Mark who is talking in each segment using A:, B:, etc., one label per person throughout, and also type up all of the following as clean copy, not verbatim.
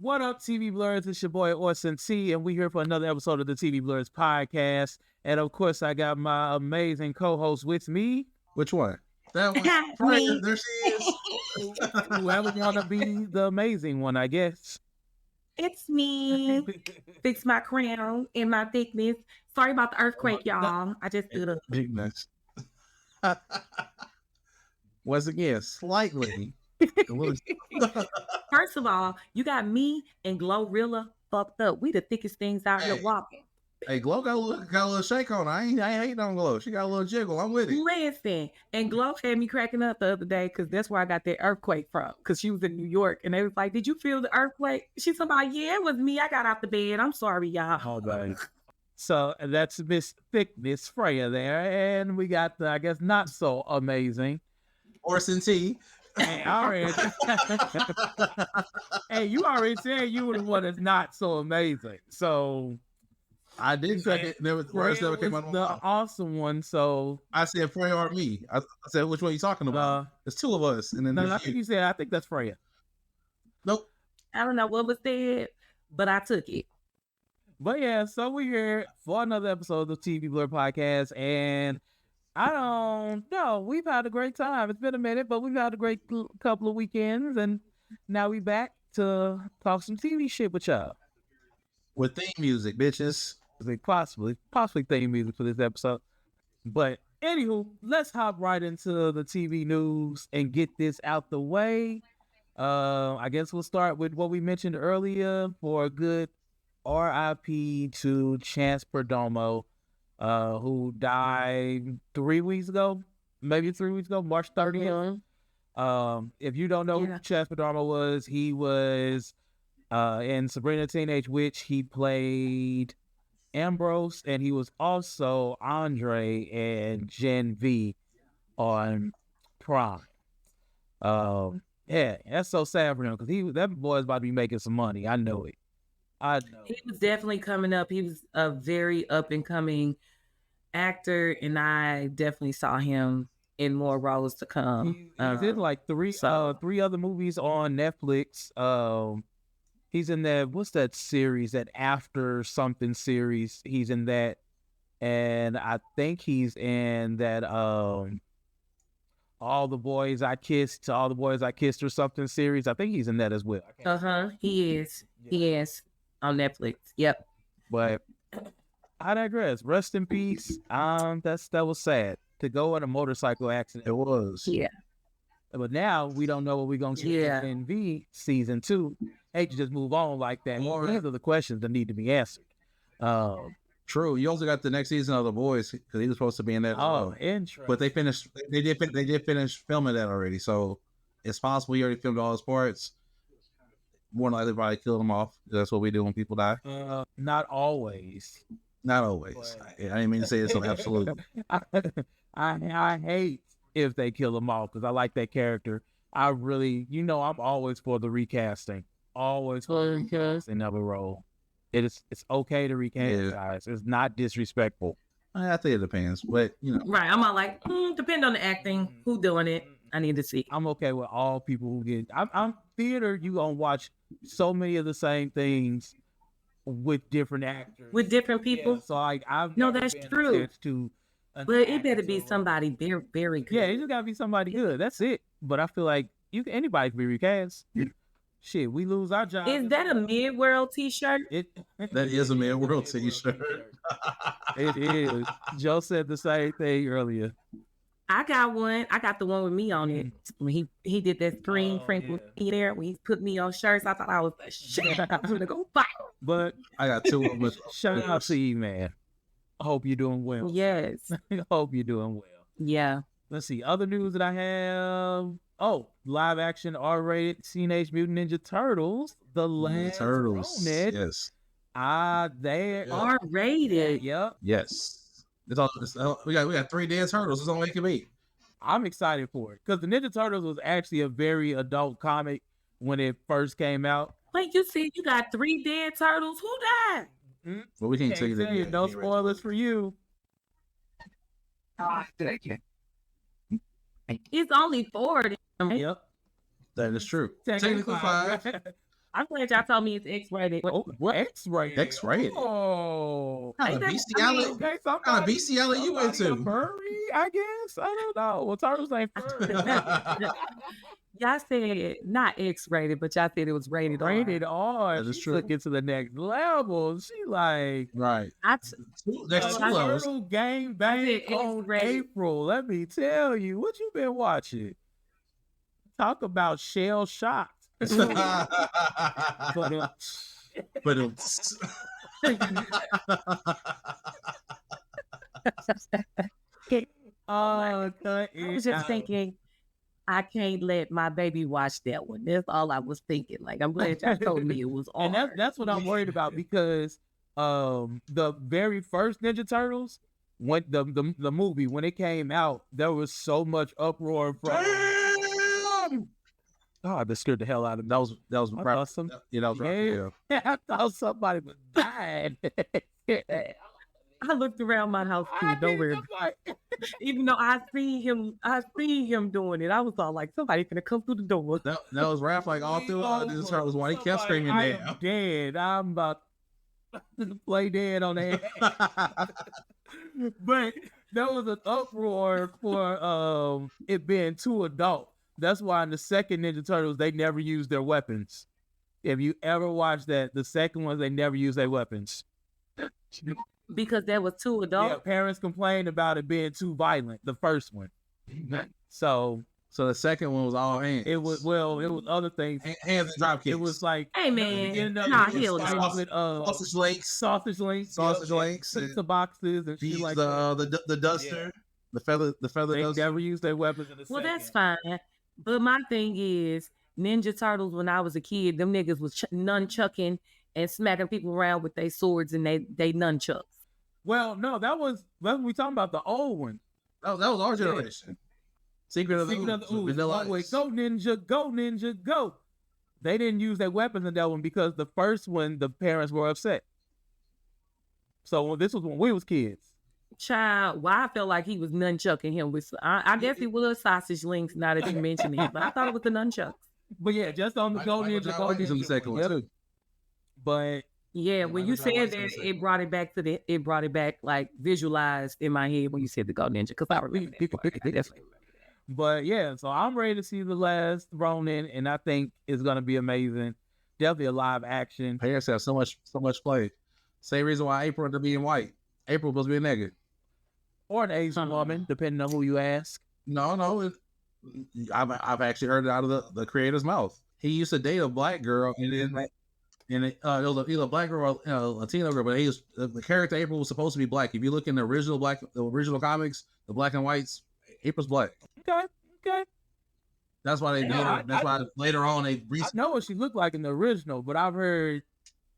A: What up, TV Blerds? It's your boy Orson T, and we here for another episode of the TV Blerds Podcast. And of course, I got my amazing co-host with me.
B: Which one? That one.
C: Me.
B: There she is.
A: Whoever want to be the amazing one, I guess.
C: It's me. Fix my crown and my thickness. Sorry about the earthquake, y'all. I just did a
B: Bigness. Once again, slightly.
C: First of all, you got me and Glorilla fucked up. We the thickest things out here walking.
B: Hey, Glow got a little shake on her. I ain't hating on Glow. She got a little jiggle. I'm with it.
C: Listen, and Glow had me cracking up the other day because that's where I got that earthquake from. Because she was in New York and they was like, "Did you feel the earthquake?" She's like, "Yeah, it was me. I got out the bed. I'm sorry, y'all."
A: Hold on. So that's Miss Thickness Freya there, and we got the, I guess, not so amazing
B: Orson T.
A: Hey, hey, you already said you were the one that's not so amazing. So
B: I did say it. Words never came out of my
A: the
B: mouth.
A: awesome one. So
B: I said Freya or me. I said, which one are you talking about? There's two of us. And then
A: no, I
B: there's
A: think
B: you.
A: you said, I think that's Freya.
B: Nope.
C: I don't know what was said, but I took it.
A: But yeah, so we're here for another episode of the TV Blur Podcast, and I don't know. We've had a great time. It's been a minute, but we've had a great couple of weekends, and now we back to talk some TV shit with y'all.
B: With theme music, bitches.
A: Possibly theme music for this episode. But anywho, let's hop right into the TV news and get this out the way. I guess we'll start with what we mentioned earlier for a good RIP to Chance Perdomo, who died 3 weeks ago, maybe 3 weeks ago, March 30th. If you don't know who Chance Perdomo was, he was in Sabrina Teenage Witch. He played Ambrose, and he was also Andre and Gen V on Prime. Yeah, that's so sad for him because that boy's about to be making some money. I know it. I know.
C: He was definitely coming up. He was a very up and coming actor, and I definitely saw him in more roles to come.
A: He did like three other movies on Netflix. He's in that, what's that series, that After Something series? He's in that, and I think he's in that All the Boys I Kissed or something series. I think he's in that as well.
C: He is. Yeah. He is on Netflix. Yep.
A: But I digress. Rest in peace. That was sad to go in a motorcycle accident.
B: It was.
C: Yeah.
A: But now we don't know what we're gonna see in V season 2. Hate to just move on like that. More of the questions that need to be answered.
B: True. You also got the next season of The Boys because he was supposed to be in that.
A: Interesting.
B: But they did finish filming that already, so it's possible he already filmed all his parts. More than likely, probably killed him off. That's what we do when people die.
A: Not always.
B: Not always. I didn't mean to say it's so absolute.
A: I hate if they kill him off because I like that character. I really, I'm always for the recasting. Always for the recasting of a role. It's okay to recast, guys. It's not disrespectful.
B: I think it depends, but
C: Right. I'm not like, depend on the acting, who doing it. I need to see.
A: I'm okay with all people who get. I'm theater. You gonna watch so many of the same things with different actors,
C: with different people.
A: Yeah, so I've
C: that's true. But it better be somebody very, very good.
A: Yeah, it just gotta be somebody good. That's it. But I feel like anybody can be recast. Shit, we lose our job.
C: Is that a Midworld t-shirt?
B: That is a Midworld t-shirt.
A: It is. Joe said the same thing earlier.
C: I got one. I got the one with me on it. When he did that screen print with me there, when he put me on shirts, I thought I was the shit. I was gonna go fight.
A: But
B: I got two of them.
A: Shout out to you, man. I hope you're doing well.
C: Yes.
A: I hope you're doing well.
C: Yeah.
A: Let's see. Other news that I have. Oh, live action R-rated Teenage Mutant Ninja Turtles. The Last
B: Turtles.
A: Ronin.
B: Yes.
A: They
C: R-rated.
A: Yep.
B: Yes. We got 3 dead turtles. That's all it can be.
A: I'm excited for it because the Ninja Turtles was actually a very adult comic when it first came out.
C: Wait, you said you got 3 dead turtles? Who died?
B: Well, we can't tell you that.
A: No spoilers for you.
C: It's only 4.
A: Yep.
B: That is true.
A: Technically 5.
C: I'm glad y'all told me it's X-rated.
A: Oh, what X-rated?
B: X-rated.
A: Oh,
B: Kind of
C: that-
B: bestiality.
A: okay.
B: Kind of bestiality you into?
A: Furry, I guess. I don't know. Well, turtles ain't furry.
C: Y'all said not X-rated, but y'all said it was rated R.
A: Rated R.
B: That is
A: She
B: true.
A: took it to the next level. She like
B: Right. Next two
C: I
B: levels.
A: turtle game bang
C: said
A: on
C: X-rated.
A: April. Let me tell you, what you been watching? Talk about shell shocked. But
B: But it's
A: oh,
C: I was just thinking, I can't let my baby watch that one. That's all I was thinking. Like, I'm glad y'all told me it was R.
A: and that's what I'm worried about because the very first Ninja Turtles, when the movie when it came out, there was so much uproar from. God, that scared the hell out of me.
B: that was
A: I thought some,
B: yeah, that was right. Yeah.
A: I thought somebody was dying.
C: I looked around my house too. Don't worry. Even though I seen him doing it, I was all like, somebody finna come through the door.
B: That was Raph like all through Ninja Turtles one. He kept screaming
A: I
B: down.
A: am dead. I'm about to play dead on that. But there was an uproar for it being too adult. That's why in the second Ninja Turtles, they never used their weapons. If you ever watched that, the second ones, they never used their weapons.
C: Because that was too adult.
A: Yeah, parents complained about it being too violent, the first one. So
B: the second one was all hands.
A: it was other things.
B: Hands and drop kicks.
A: It was like
C: Hey man,
A: you know,
C: nah,
A: it was
C: hell
A: like
C: no.
A: with
B: sausage links,
A: sausage links,
B: and
A: the boxes and shit like that.
B: the duster, the feather
A: They
B: duster.
A: never used their weapons in the
C: Well,
A: second.
C: that's fine. But my thing is, Ninja Turtles, when I was a kid, them niggas was nunchucking and smacking people around with their swords and they nunchucks.
A: Well, no, that's we talking about the old one.
B: That was our generation. Secret of the Ooze. Vanilla
A: Oh, wait,
B: Ice.
A: go ninja, go. They didn't use their weapons in that one because the first one, the parents were upset. So this was when we was kids.
C: Child, well, I felt like he was nunchucking him with. I guess it was sausage links. Now that you mention it, but I thought it was the nunchucks.
A: But yeah, just on the go ninja, go
B: White was in the
A: ninja.
B: second one too.
A: But
C: Yeah, when you said that, it brought it back it brought it back like visualized in my head when you said the Go Ninja because I remember that.
A: But yeah, so I'm ready to see the last Ronin, and I think it's gonna be amazing. Definitely a live action.
B: Parents have so much play. Same reason why April to be in white. April supposed to be a nigga.
A: Or an Asian woman, depending on who you ask.
B: No. I've actually heard it out of the creator's mouth. He used to date a black girl, and it was either a black girl or a Latino girl, but the character April was supposed to be black. If you look in the original comics, the black and whites, April's black.
A: Okay.
B: That's why they did it. That's why later on they.
A: I know what she looked like in the original, but I've heard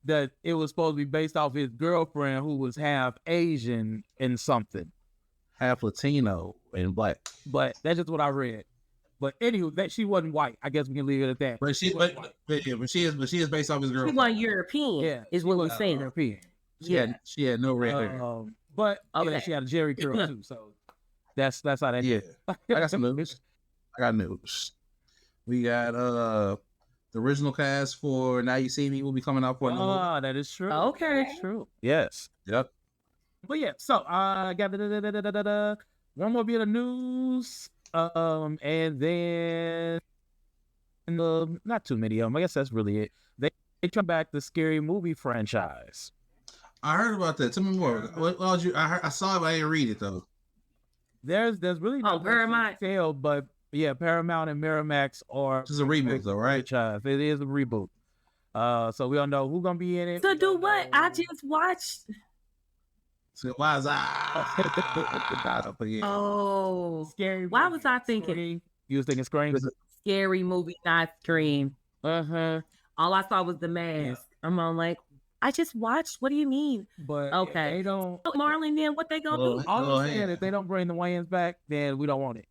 A: that it was supposed to be based off his girlfriend who was half Asian and something.
B: Half Latino and black.
A: But that's just what I read. But anywho, that she wasn't white. I guess we can leave it at that.
B: But she is based off his
C: He
B: girlfriend.
C: wasn't European.
A: Yeah,
C: is what we're saying.
A: European.
B: She had no red hair.
A: But
C: Okay.
A: yeah, she had a Jerry curl too. So that's how that.
B: Yeah. I got some news. We got the original cast for Now You See Me will be coming out for another movie.
A: Oh, that is true.
C: Okay.
A: That's true. Yes.
B: Yep.
A: But yeah, so I got one more bit of news, and then not too many of them. I guess that's really it. They come back the Scary Movie franchise.
B: I heard about that. Tell me more. What did you? I saw it, but I didn't read it though.
A: There's really no
C: Paramount.
A: detail, but yeah, Paramount and Miramax are
B: This is a reboot though, right?
A: franchise. It is a reboot. So we don't know who's gonna be in it.
C: To
A: We
C: do
A: don't
C: what?
A: know.
C: I just watched.
B: So why is
C: Oh,
A: Scary.
C: Why
A: Movie.
C: was I thinking?
A: Scream. You was thinking Scream?
C: Scary movie, not Scream.
A: Uh-huh.
C: All I saw was the mask. I'm on like, I just watched. What do you mean?
A: But
C: Okay.
A: they don't.
C: Marlon, then what they gonna do?
A: All I'm saying, if they don't bring the Wayans back, then we don't want it.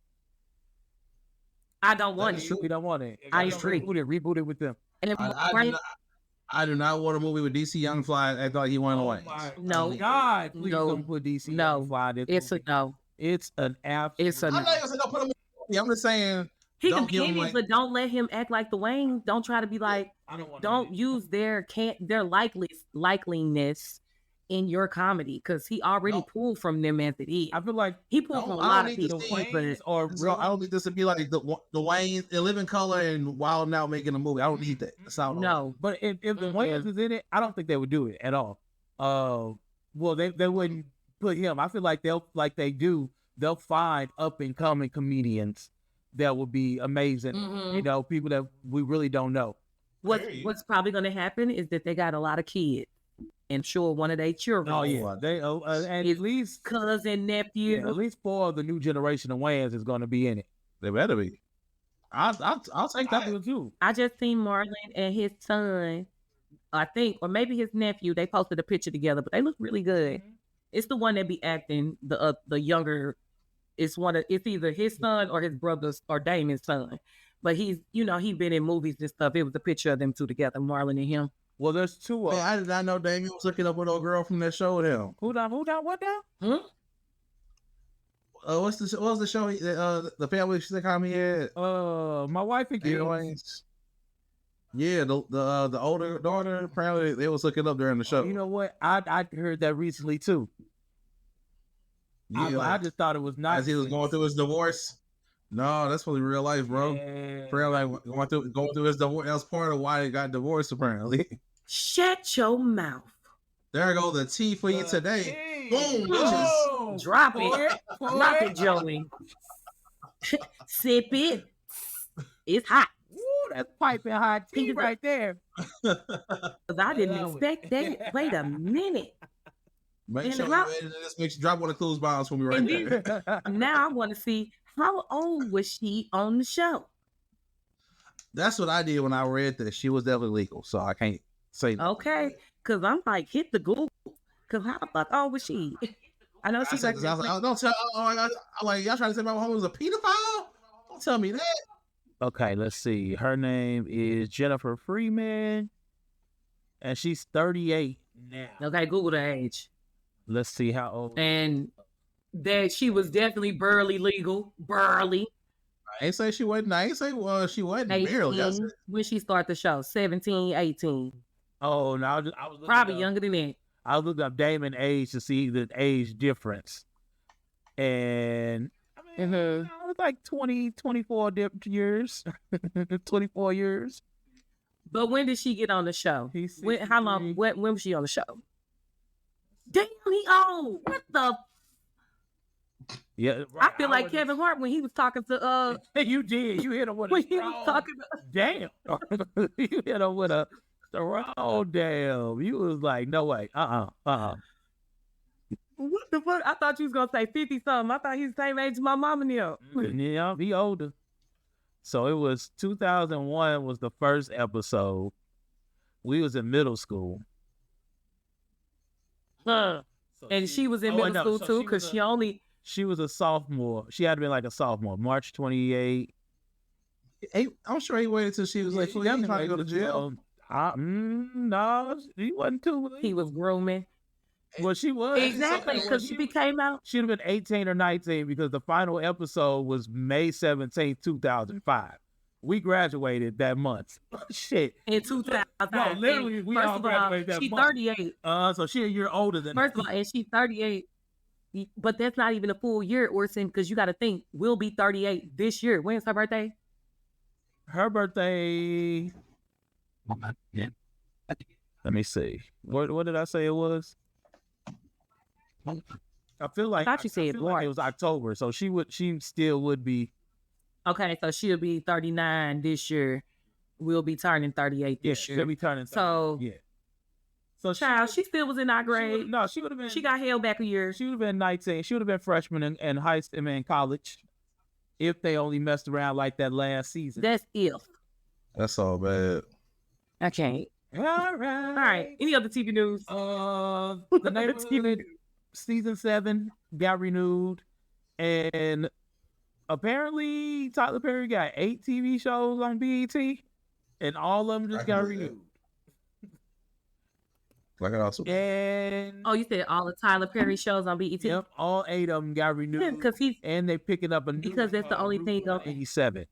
C: I don't want it.
A: We don't want it. If
C: I
A: they don't
C: agree.
A: Reboot it with them.
C: And if
B: I do not want a movie with DC Young Fly. I thought he won away.
C: No.
A: God, please
C: No.
A: don't put DC
C: No.
A: on Fly. This
C: it's a
A: movie.
C: no.
A: It's an absolute.
C: It's a
B: I'm
C: no.
B: not even saying don't put him in the movie. I'm just saying
C: He
B: Don't
C: can
B: give
C: be
B: him,
C: in it,
B: like-
C: but don't let him act like the Wayne. Don't try to be like.
A: I don't want.
C: Don't use their likeliness in your comedy because he already
B: No.
C: pulled from them as it is.
A: I feel like
C: He pulled
B: No,
C: from a
B: I
C: lot
B: don't
C: of
B: need to
C: people.
B: see
C: But
A: or
B: Bro, I don't need this to be like the Wayne, the Living Color and Wild Now making a movie. I don't need that. That's not
C: no,
A: But if the Wayans is in it, I don't think they would do it at all. Well, they wouldn't put him. I feel like they'll find up and coming comedians that will be amazing.
C: Mhm.
A: You know, people that we really don't know.
C: what's probably going to happen is that they got a lot of kids, and sure, one of their children.
A: Oh yeah, they and
C: His
A: at least
C: cousin, nephew.
A: at least 4 of the new generation of Wayans is going to be in it.
B: They better be. I'll take
A: I
B: that.
A: do too.
C: I just seen Marlon and his son, I think, or maybe his nephew. They posted a picture together, but they look really good. It's the one that be acting the younger. It's either his son or his brother's or Damon's son. But he's he been in movies and stuff. It was a picture of them two together, Marlon and him.
A: Well, there's 2 of
B: Man,
A: them.
B: I did not know Damien was hooking up with old girl from that show with him.
A: Who down? What now?
B: What was the show? The family sitcom he had.
A: My wife and kids.
B: Anyways. Yeah, the older daughter. Apparently, they was hooking up during the show.
A: You know what? I heard that recently too.
B: Yeah,
A: I just thought it was nice.
B: as he was going through his divorce. No, that's probably real life, bro.
A: Yeah.
B: Apparently, like, going through his divorce. That was part of why he got divorced. Apparently.
C: Shut your mouth.
B: There go the tea for you today. Boom,
A: Oh,
C: Drop it.
A: pour
C: Drop it, Joey. Sip it. It's hot.
A: Woo, that's piping hot tea right there.
C: 'Cause I didn't expect that. Wait a minute.
B: Make
C: And
B: sure
C: the
B: you
C: rock-
B: just make sure drop one of the clues bombs for me right
C: And
B: there.
C: Now I want to see how old was she on the show?
B: That's what I did when I read that. She was definitely legal, so I can't say that.
C: Okay, because I'm like, hit the Google. Because how the fuck old was she? I know
B: I
C: she's
B: said
C: like,
B: this, I was like, oh, don't tell. I'm like, y'all trying to say my home was a pedophile? Don't tell me that.
A: Okay, let's see. Her name is Jennifer Freeman, and she's 38 now.
C: okay, Google the age.
A: Let's see how old.
C: And that she was definitely barely legal. Barely.
B: I ain't say she wasn't. I ain't say she wasn't. Barely. I
C: 18
B: said,
C: when she started the show. 17, 18.
A: Oh, no, I was looking
C: Probably
A: up-
C: younger than that.
A: I was looking up Damon age to see the age difference, and I mean,
C: Mhm.
A: it was like 20, 24 years, 24 years.
C: But when did she get on the show?
A: He's
C: How long?
A: 63.
C: When was she on the show? Damn, he old. What the?
A: Yeah,
C: I feel like Kevin Hart when he was talking to
A: You did. You hit him with
C: when
A: a
C: he was
A: strong
C: talking.
A: damn. You hit him with a strong damn. You was like, no way.
C: What the fuck? I thought you was gonna say 50 something. I thought he was the same age as my mama now.
A: Yeah, he older. So it was 2001 was the first episode. We was in middle school.
C: Huh. And she was in middle school too, because
A: she was a sophomore. She had to be like a sophomore. March 28.
B: I'm sure he waited till she was like,
A: She
B: "I'm trying to go to jail."
A: No, he wasn't too.
C: he was grooming.
A: Well, she was.
C: Exactly, because she came out.
A: She'd have been 18 or 19 because the final episode was May 17th, 2005. We graduated that month. Shit.
C: In 2000.
A: No, literally, we all graduated that
C: she's
A: month.
C: 38.
A: So she a year older than
C: First of all, and she's 38. But that's not even a full year, Orson, because you got to think, we'll be 38 this year. When's her birthday?
A: her birthday. Let me see. What did I say it was? I feel like
C: I thought you said
A: feel like it was October, so she still would be.
C: Okay, so she'll be 39 this year. We'll be turning 38
A: Yeah,
C: this year.
A: she'll be turning. 30.
C: So,
A: yeah. So
C: child, she still was in our grade.
A: No, she would have been.
C: She got held back a year.
A: She would have been 19. She would have been freshman in high school, in college, if they only messed around like that last season.
C: That's if.
B: That's all bad.
C: I can't.
A: All right.
C: All right. Any other TV news?
A: The Neighborhood season 7 got renewed, and apparently Tyler Perry got 8 TV shows on BET, and all of them just got renewed.
B: Like it also.
A: And
C: Oh, you said all the Tyler Perry shows on BET?
A: yep, all 8 of them got renewed.
C: Because he's
A: And they picking up a new
C: Because that's the only thing
A: Route
C: on-
A: 87.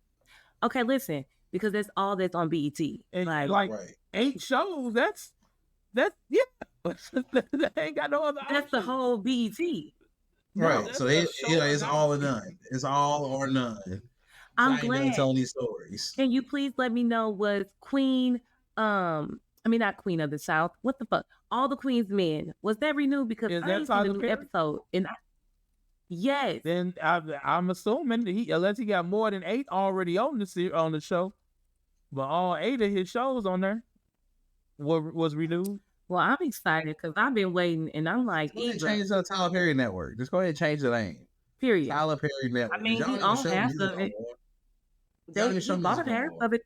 C: Okay, listen, because that's all that's on BET.
A: And
C: Like,
A: like
B: Right.
A: 8 shows. That's yeah. They ain't got no other.
C: that's the
A: options.
C: whole BET.
B: Right.
A: that's
B: So
A: the
B: it's
A: show
B: it's all or
A: analysis.
B: none. It's all or none.
C: I'm
B: I ain't done
C: glad.
B: telling these stories.
C: Can you please let me know, was Queen, I mean, not Queen of the South, what the fuck? All the Queen's Men, was that renewed? Because
A: Is
C: I
A: that
C: ain't seen
A: Tyler
C: the new
A: Perry?
C: episode. And yes.
A: Then I'm assuming unless he got more than 8 already on the show, but all 8 of his shows on there was renewed.
C: Well, I'm excited because I've been waiting, and I'm like,
B: Go ahead and
C: Idra,
B: change the Tyler Perry Network. Just go ahead and change the name.
C: period.
B: Tyler Perry Network.
C: I mean,
B: Y'all
C: he
B: don't even
C: own
B: show
C: half
B: music
C: of
B: no
C: it.
B: more. Y'all don't
C: He
B: even show
C: bought
B: music no
C: half
B: more.
C: of it.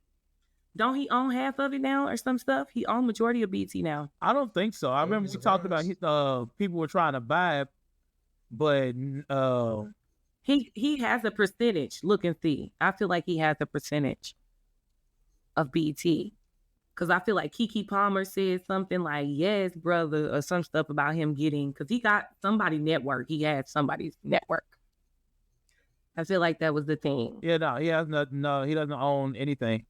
C: Don't he own half of it now or some stuff? He own majority of BT now.
A: I don't think so. I
B: Wouldn't
A: remember
B: be
A: we talked about
B: surprised.
A: people were trying to buy it, but
C: He has a percentage. Look and see. I feel like he has a percentage of BT. Because I feel like Keke Palmer said something like, yes, brother, or some stuff about him getting, because he got somebody network. He had somebody's network. I feel like that was the thing.
A: yeah, no, he has nothing. No, he doesn't own anything.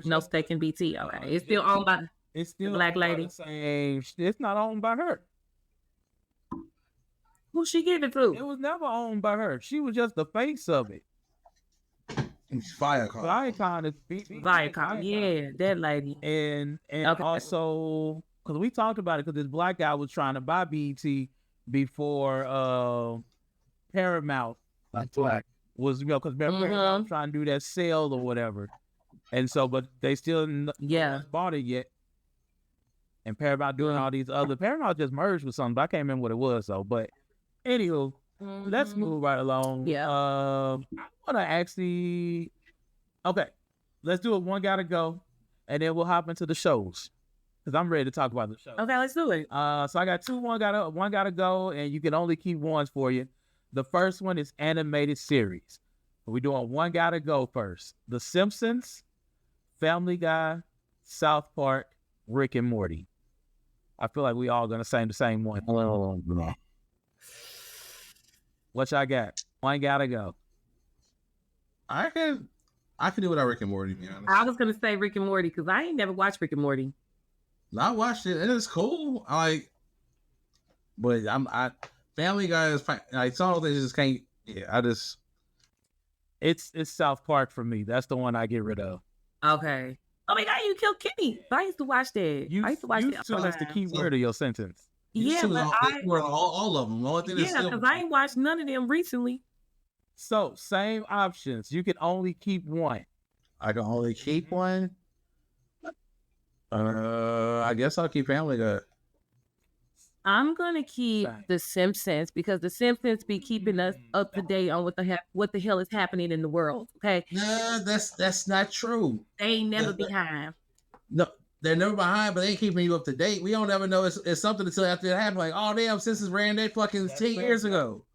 C: No stake in BT. Okay. It's still owned by
A: It's still
C: Black
A: owned by
C: lady.
A: the same. It's not owned by her.
C: who she give it
A: It
C: to?
A: was never owned by her. She was just the face of it.
B: Firecall.
A: Viacom is
C: Viacom. Yeah, that lady.
A: and
C: Okay.
A: also because we talked about it because this black guy was trying to buy BET before Paramount was because Paramount was trying to do that sale or whatever, and so but they still haven't bought it yet. And Paramount doing all these other Paramount just merged with something, but I can't remember what it was though. But anywho, let's move right along.
C: Yeah.
A: I want to actually. Okay, let's do it. One gotta go, and then we'll hop into the shows because I'm ready to talk about the show.
C: Okay, let's do it.
A: So I got two. One gotta go, and you can only keep ones for you. The first one is animated series. We're doing one gotta go first. The Simpsons, Family Guy, South Park, Rick and Morty. I feel like we all gonna say the same one. What y'all got? One gotta go.
B: I can do without Rick and Morty, to be honest.
C: I was gonna say Rick and Morty because I ain't never watched Rick and Morty.
B: I watched it and it's cool. But Family Guy is fine. Like some of things just can't. Yeah,
A: It's South Park for me. That's the one I get rid of.
C: Okay. Oh my God, you killed Kenny. I used to watch that. I used to watch that.
A: That's the key word of your sentence.
C: Yeah, but
B: all of them. The only thing that's
C: yeah, because I ain't watched none of them recently.
A: So same options. You can only keep one.
B: I can only keep one. I guess I'll keep Family Guy.
C: I'm gonna keep The Simpsons because The Simpsons be keeping us up to date on what the hell is happening in the world. Okay,
B: Nah, that's not true.
C: they ain't never behind.
B: No, they're never behind, but they ain't keeping you up to date. We don't ever know it's something until after it happened. Like, oh damn, Simpsons ran that fucking 10 years ago.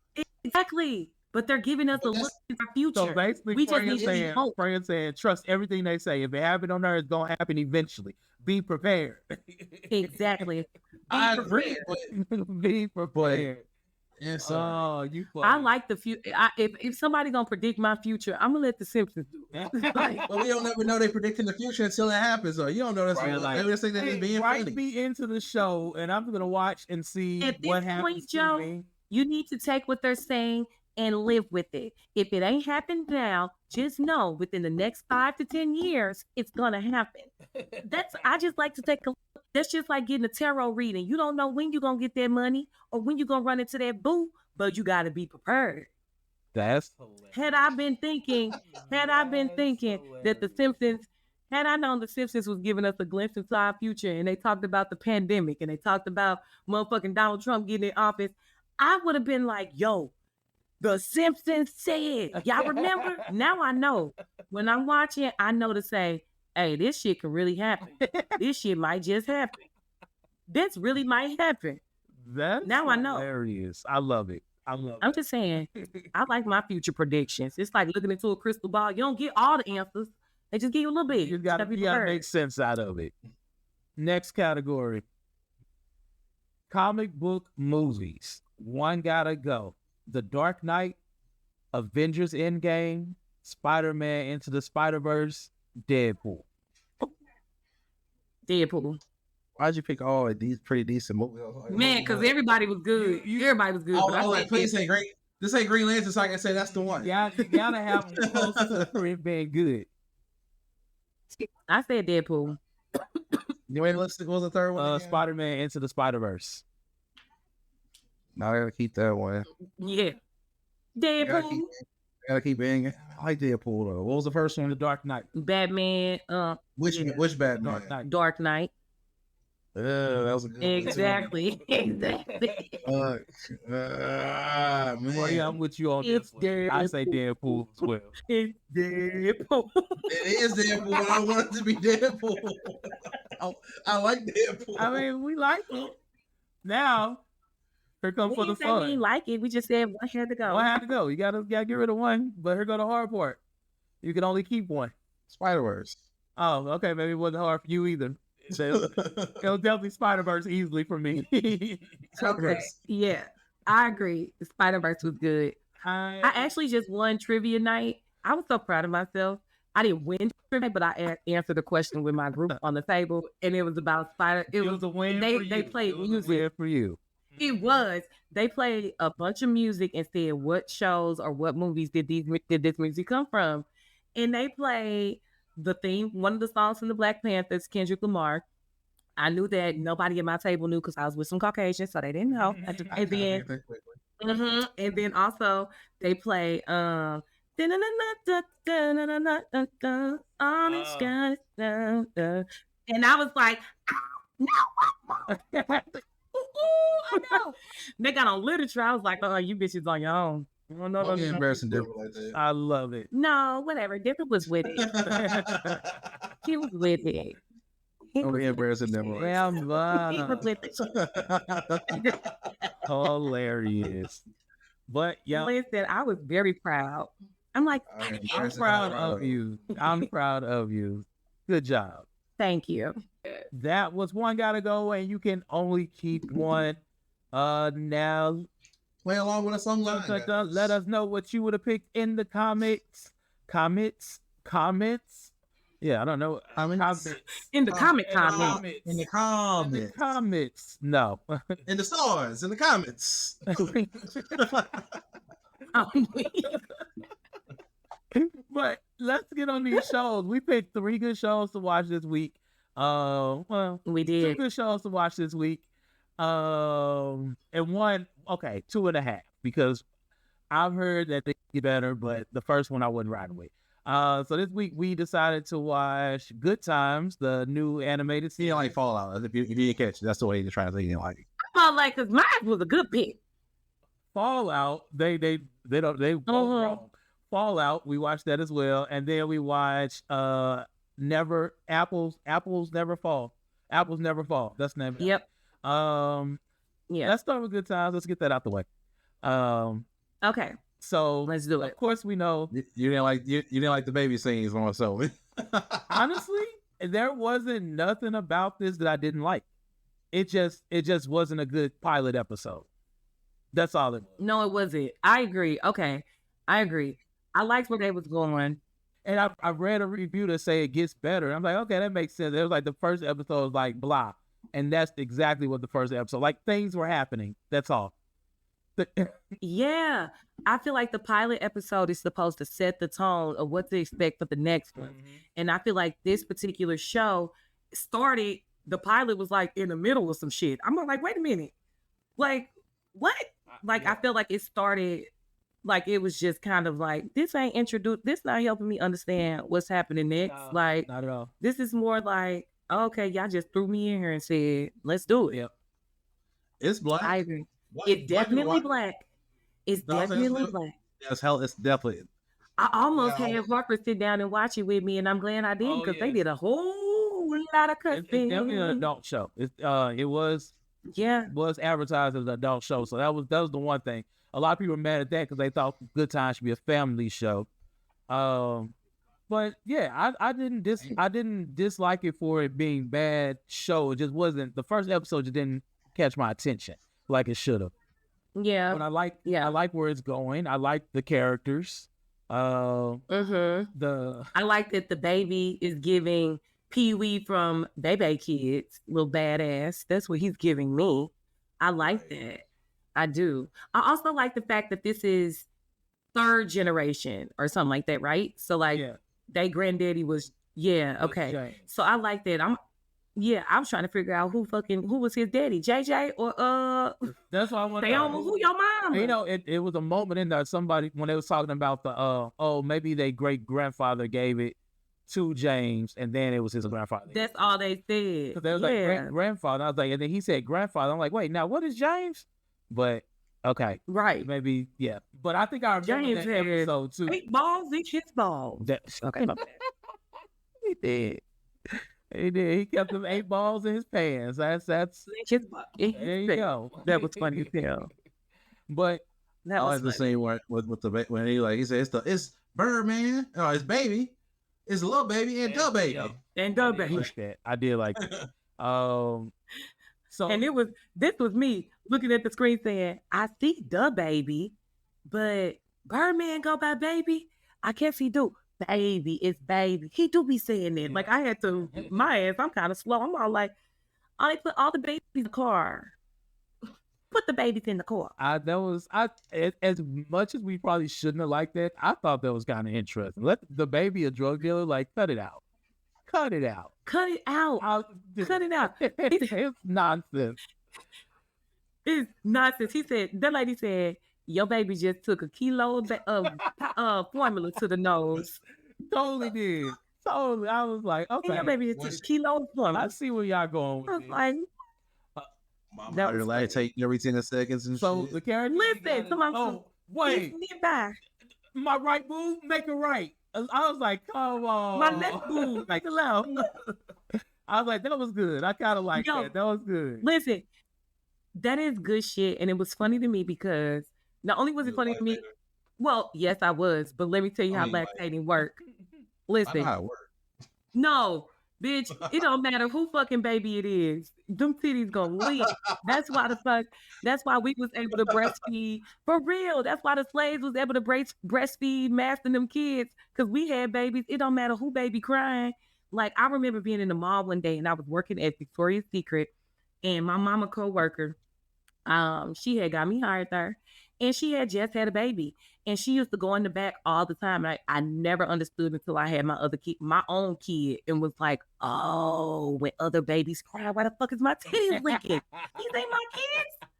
C: Exactly, but they're giving us a look at our future.
A: So basically,
C: we just need to be hope.
A: Friends saying, trust everything they say. If it happened on Earth, it's gonna happen eventually. Be prepared.
C: Exactly.
B: I agree.
A: Be prepared.
B: Yes,
A: Oh, you.
C: I like the future. If somebody gonna predict my future, I'm gonna let The Simpsons do it.
B: But we don't ever know they predicting the future until it happens. Or you don't know that's
A: Right,
B: maybe this thing that is being funny.
A: Write me into the show, and I'm gonna watch and see
C: At this
A: what
C: point,
A: happens
C: Joe,
A: to me.
C: you need to take what they're saying and live with it. If it ain't happened now, just know within the next 5 to 10 years, it's gonna happen. I just like to take a look. That's just like getting a tarot reading. You don't know when you're gonna get that money or when you're gonna run into that boo, but you gotta be prepared.
A: That's
C: Had I been thinking that the Simpsons, had I known the Simpsons was giving us a glimpse into our future and they talked about the pandemic and they talked about motherfucking Donald Trump getting in office, I would have been like, yo, the Simpsons said. Y'all remember? Now I know. When I'm watching, I know to say, hey, this shit can really happen. This shit might just happen. This really might happen.
A: That's
C: Now I know.
A: hilarious. I love it.
C: I'm just saying, I like my future predictions. It's like looking into a crystal ball. You don't get all the answers. They just give you a little bit.
A: You gotta make sense out of it. Next category. Comic book movies. One gotta go. The Dark Knight, Avengers Endgame, Spider-Man Into the Spider-Verse, Deadpool.
C: Deadpool.
B: Why'd you pick all of these pretty decent movies?
C: Man, because everybody was good. Everybody was good.
B: I
C: but
B: was like, please say great. This ain't Green Lantern, so I can say that's the one.
A: Yeah, you gotta have them close to it being good.
C: I said Deadpool.
B: You ain't listening. What was the third one?
A: Spider-Man Into the Spider-Verse.
B: No, I gotta keep that one.
C: Yeah.
B: I
C: Deadpool.
B: gotta keep being. I like Deadpool though. What was the first one?
A: The Dark Knight.
C: Batman.
B: Which Batman?
A: Dark Knight.
C: Dark Knight.
B: That was a good one, too.
C: Exactly. Exactly.
B: Man.
A: Well, yeah, I'm with you on
C: It's
A: this one. I say Deadpool as well.
C: It's Deadpool.
B: It is Deadpool. I want it to be Deadpool. I like Deadpool.
A: I mean, we like it. Now, here come
C: We
A: for the
C: didn't say we didn't
A: fun.
C: like it. We just said one had to go.
A: One had to go. You gotta get rid of one, but here go the hard part. You can only keep one.
B: Spider-Verse.
A: Oh, okay. Maybe it wasn't hard for you either. It was definitely Spider-Verse easily for me.
C: Okay. Yeah, I agree. The Spider-Verse was good. I actually just won trivia night. I was so proud of myself. I didn't win trivia, but I answered the question with my group on the table, and it was about Spider.
A: It was a win
C: They
A: for you.
C: played
A: It was
C: music.
A: a win for you.
C: It was. They played a bunch of music and said what shows or what movies did this music come from, and they played the theme, one of the songs from the Black Panthers, Kendrick Lamar. I knew that nobody at my table knew because I was with some Caucasians, so they didn't know. And then also they play on the sky, and I was like, no. I know. They got on literature. I was like, you bitches on your own. No,
B: Embarrassing different like that.
A: I love it.
C: No, whatever. Different was with it. He was with it.
B: Don't be embarrassing them.
C: He was with it.
A: Hilarious. But yeah,
C: Listen, I was very proud. I'm like,
A: I'm proud of you. I'm proud of you. Good job.
C: thank you.
A: That was one gotta go, and you can only keep one. Now
B: Play along with us online.
A: let us know what you would have picked in the comments. Comments. Yeah, I don't know.
B: Comments?
C: In the comic comment.
A: Comments.
B: In the comments.
A: Comments. No.
B: In the stars. In the comments.
A: But let's get on these shows. We picked 3 good shows to watch this week. Well,
C: We
A: 2
C: did.
A: good shows to watch this week. And 2.5, because I've heard that they get better, but the first one I wasn't riding with. So this week we decided to watch Good Times, the new animated
B: He
A: series.
B: didn't like Fallout. If you didn't catch it, that's the way he's trying to say he didn't like it.
C: I felt like, because mine was a good pick.
A: Fallout, they both wrong. Fallout, we watched that as well, and then we watched Apples Never Fall. Apples Never Fall. That's the name.
C: Yep.
A: Yeah. Let's start with Good Times. Let's get that out the way.
C: Okay.
A: So
C: Let's do
A: of
C: it.
A: course we know.
B: You didn't like the baby scenes on so.
A: Honestly, there wasn't nothing about this that I didn't like. It just wasn't a good pilot episode. That's all it was.
C: No, it wasn't. I agree. Okay. I agree. I liked where they was going.
A: And I read a review that say it gets better. I'm like, okay, that makes sense. It was like the first episode was like blah. And that's exactly what the first episode, like things were happening. That's all.
C: Yeah. I feel like the pilot episode is supposed to set the tone of what to expect for the next one. And I feel like this particular show started, the pilot was like in the middle of some shit. I'm like, wait a minute. Like, what? Like, I feel like it started, like, it was just kind of like, this ain't introduced, this not helping me understand what's happening next.
A: No,
C: like,
A: not at all.
C: this is more like, okay, y'all just threw me in here and said, let's do it.
A: Yep.
B: It's black.
C: I agree. It's definitely black. It's
B: No, I'm saying
C: definitely
B: it's
C: black.
B: Yes, hell, it's definitely.
C: I almost
B: Yeah.
C: had Harper sit down and watch it with me, and I'm glad I did
A: Oh,
C: because they
A: yes.
C: did a whole lot of
A: It's
C: cussing.
A: definitely an adult show. It was
C: Yeah,
A: advertised as an adult show, so that was the one thing. A lot of people were mad at that because they thought Good Times should be a family show. But yeah, I didn't dislike it for it being bad show. It just wasn't, the first episode just didn't catch my attention like it should have.
C: yeah,
A: But I like where it's going. I like the characters. The
C: I like that the baby is giving Pee-wee from Baby Kids, little badass. That's what he's giving me. I like that. I do. I also like the fact that this is third generation or something like that, right? So like they granddaddy was okay.
A: James.
C: So I like that. I'm trying to figure out who was his daddy, JJ or
A: That's why I want
C: to know who your mom.
A: You know, it was a moment in there somebody when they was talking about the maybe their great grandfather gave it to James and then it was his grandfather.
C: That's all they said.
A: Because they was like grandfather. I was like, and then he said grandfather. I'm like, wait, now what is James? But okay,
C: right,
A: maybe But I think I remember
C: James
A: that episode too.
C: 8 balls, each his balls.
A: Okay, my bad. He did. He did. He kept them 8 balls in his pants. That's
C: his
A: there you go.
C: That was funny as hell.
A: But
C: that was
B: the same with the when he said it's Birdman. Oh, it's baby. It's a little baby and the baby.
C: And the baby.
A: I did like that. So
C: and this was me looking at the screen saying, I see the baby, but Birdman go by baby. I can't see do. Baby, it's baby. He do be saying that. Like I had to my ass, I'm kind of slow. I'm all like, I put all the babies in the car. Put the babies in the car.
A: As much as we probably shouldn't have liked that, I thought that was kind of interesting. Let the baby a drug dealer, like cut it out. Cut it out.
C: Cut it out. Cut it out.
A: It's nonsense.
C: It's nonsense. That lady said, your baby just took a kilo of formula to the nose.
A: Totally did. Totally. I was like, okay.
C: And your baby just took a kilo of formula.
A: I see where y'all going with
C: I was
A: this.
C: like,
B: that was like take every 10 seconds and
A: so
B: shit.
A: the character.
C: Listen,
A: wait. My right boob, make it right. I was like, come on.
C: My left boob, make it left.
A: I was like, that was good. I kind of like that. That was good.
C: Listen, that is good shit. And it was funny to me because not only was it funny to me, well, yes, I was, but let me tell you how lactating work. Listen.
B: I know how it works.
C: No, bitch, it don't matter who fucking baby it is. Them titties gonna leak. That's why we was able to breastfeed. For real. That's why the slaves was able to breastfeed mastering them kids. Cause we had babies. It don't matter who baby crying. Like I remember being in the mall one day and I was working at Victoria's Secret and my mama coworker, she had got me hired there and she had just had a baby. And she used to go in the back all the time. I never understood until I had my own kid, and was like, oh, when other babies cry, why the fuck is my titties leaking? These ain't my kids.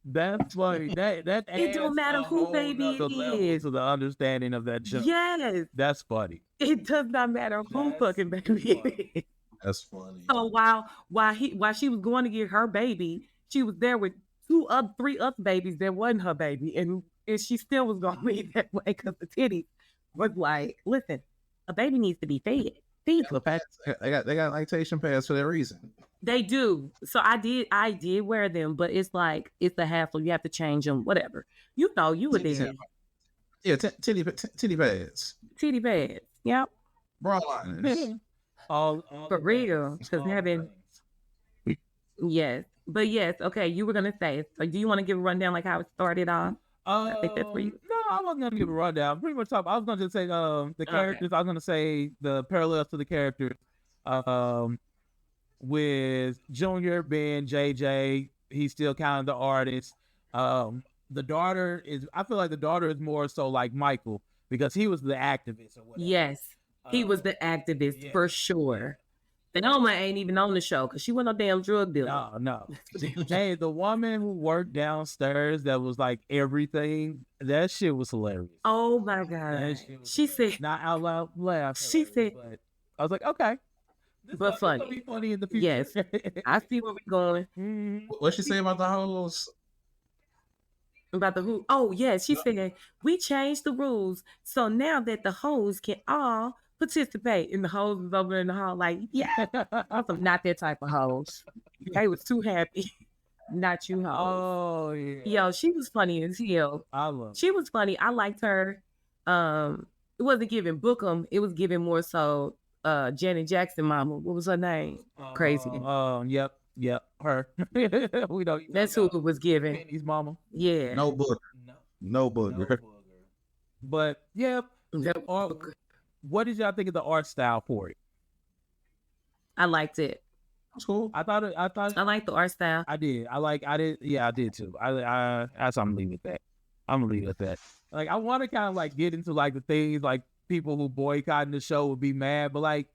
A: That's funny. That
C: it don't matter who baby it is.
A: To the understanding of that joke.
C: Yes.
A: That's funny.
C: It does not matter who fucking baby it is.
B: That's funny.
C: So while she was going to get her baby, she was there with 3 other babies that wasn't her baby, and she still was gonna leave that way because the titty was like, listen, a baby needs to be fed. Feed the baby.
B: They got lactation pads for that reason.
C: They do. So I did wear them, but it's like it's a hassle. You have to change them, whatever. You know, you were there.
B: Yeah, titty pads.
C: Titty pads. Yep.
B: Bra liners.
C: all for real. Because having yes. But yes, okay, you were gonna say. So do you want to give a rundown like how it started off? I think that's for you.
A: No, I wasn't gonna give a rundown. Pretty much I was gonna just say the characters. I was gonna say the parallels to the characters. With Junior being JJ, he's still kind of the artist. The daughter is. I feel like the daughter is more so like Michael because he was the activist or whatever.
C: Yes, he was the activist for sure. Thelma ain't even on the show because she wasn't no damn drug dealer.
A: No. Hey, the woman who worked downstairs that was like everything, that shit was hilarious.
C: Oh my God. She said,
A: not out loud laugh.
C: She said,
A: but I was like, okay.
C: But funny.
A: This will be funny in the future.
C: Yes. I see where we're going.
B: Mm-hmm. What'd she say about the hoes?
C: About the who? Oh, yeah. She said, we changed the rules. So now that the hoes can all participate, and the hoes was over in the hall like, yeah, I'm not that type of hoes. They was too happy. Not you hoes.
A: Oh yeah.
C: Yo, she was funny as hell.
A: I love.
C: She was funny. I liked her. It wasn't giving Bookham. It was giving more so Janet Jackson mama. What was her name? Crazy.
A: Yep. Her. We don't.
C: That's who it was giving.
A: Penny's mama.
C: Yeah.
B: No booger. No booger.
A: But yeah, what did y'all think of the art style for it?
C: I liked it.
B: That's cool.
A: I
C: like the art style.
A: I did too. I'm gonna leave it at that. I'm gonna leave it at that. Like, I want to kind of like get into like the things like people who boycotting the show would be mad, but like,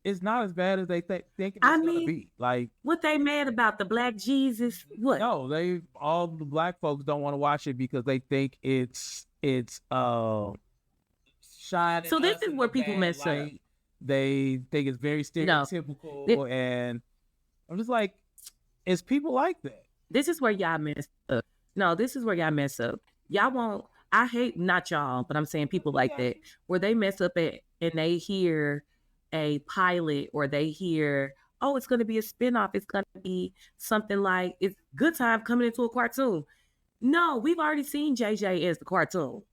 A: it's not as bad as they think it's gonna be. Like,
C: what they mad about, the Black Jesus? What?
A: No, all the black folks don't want to watch it because they think it's shining.
C: So this is where people mess up.
A: They think it's very stereotypical, and I'm just like, it's people like that.
C: This is where y'all mess up. No, this is where y'all mess up. Y'all won't. I hate, not y'all, but I'm saying people like that, where they mess up at and they hear a pilot or they hear, oh, it's going to be a spinoff. It's going to be something like, it's Good Time coming into a cartoon. No, we've already seen JJ as the cartoon.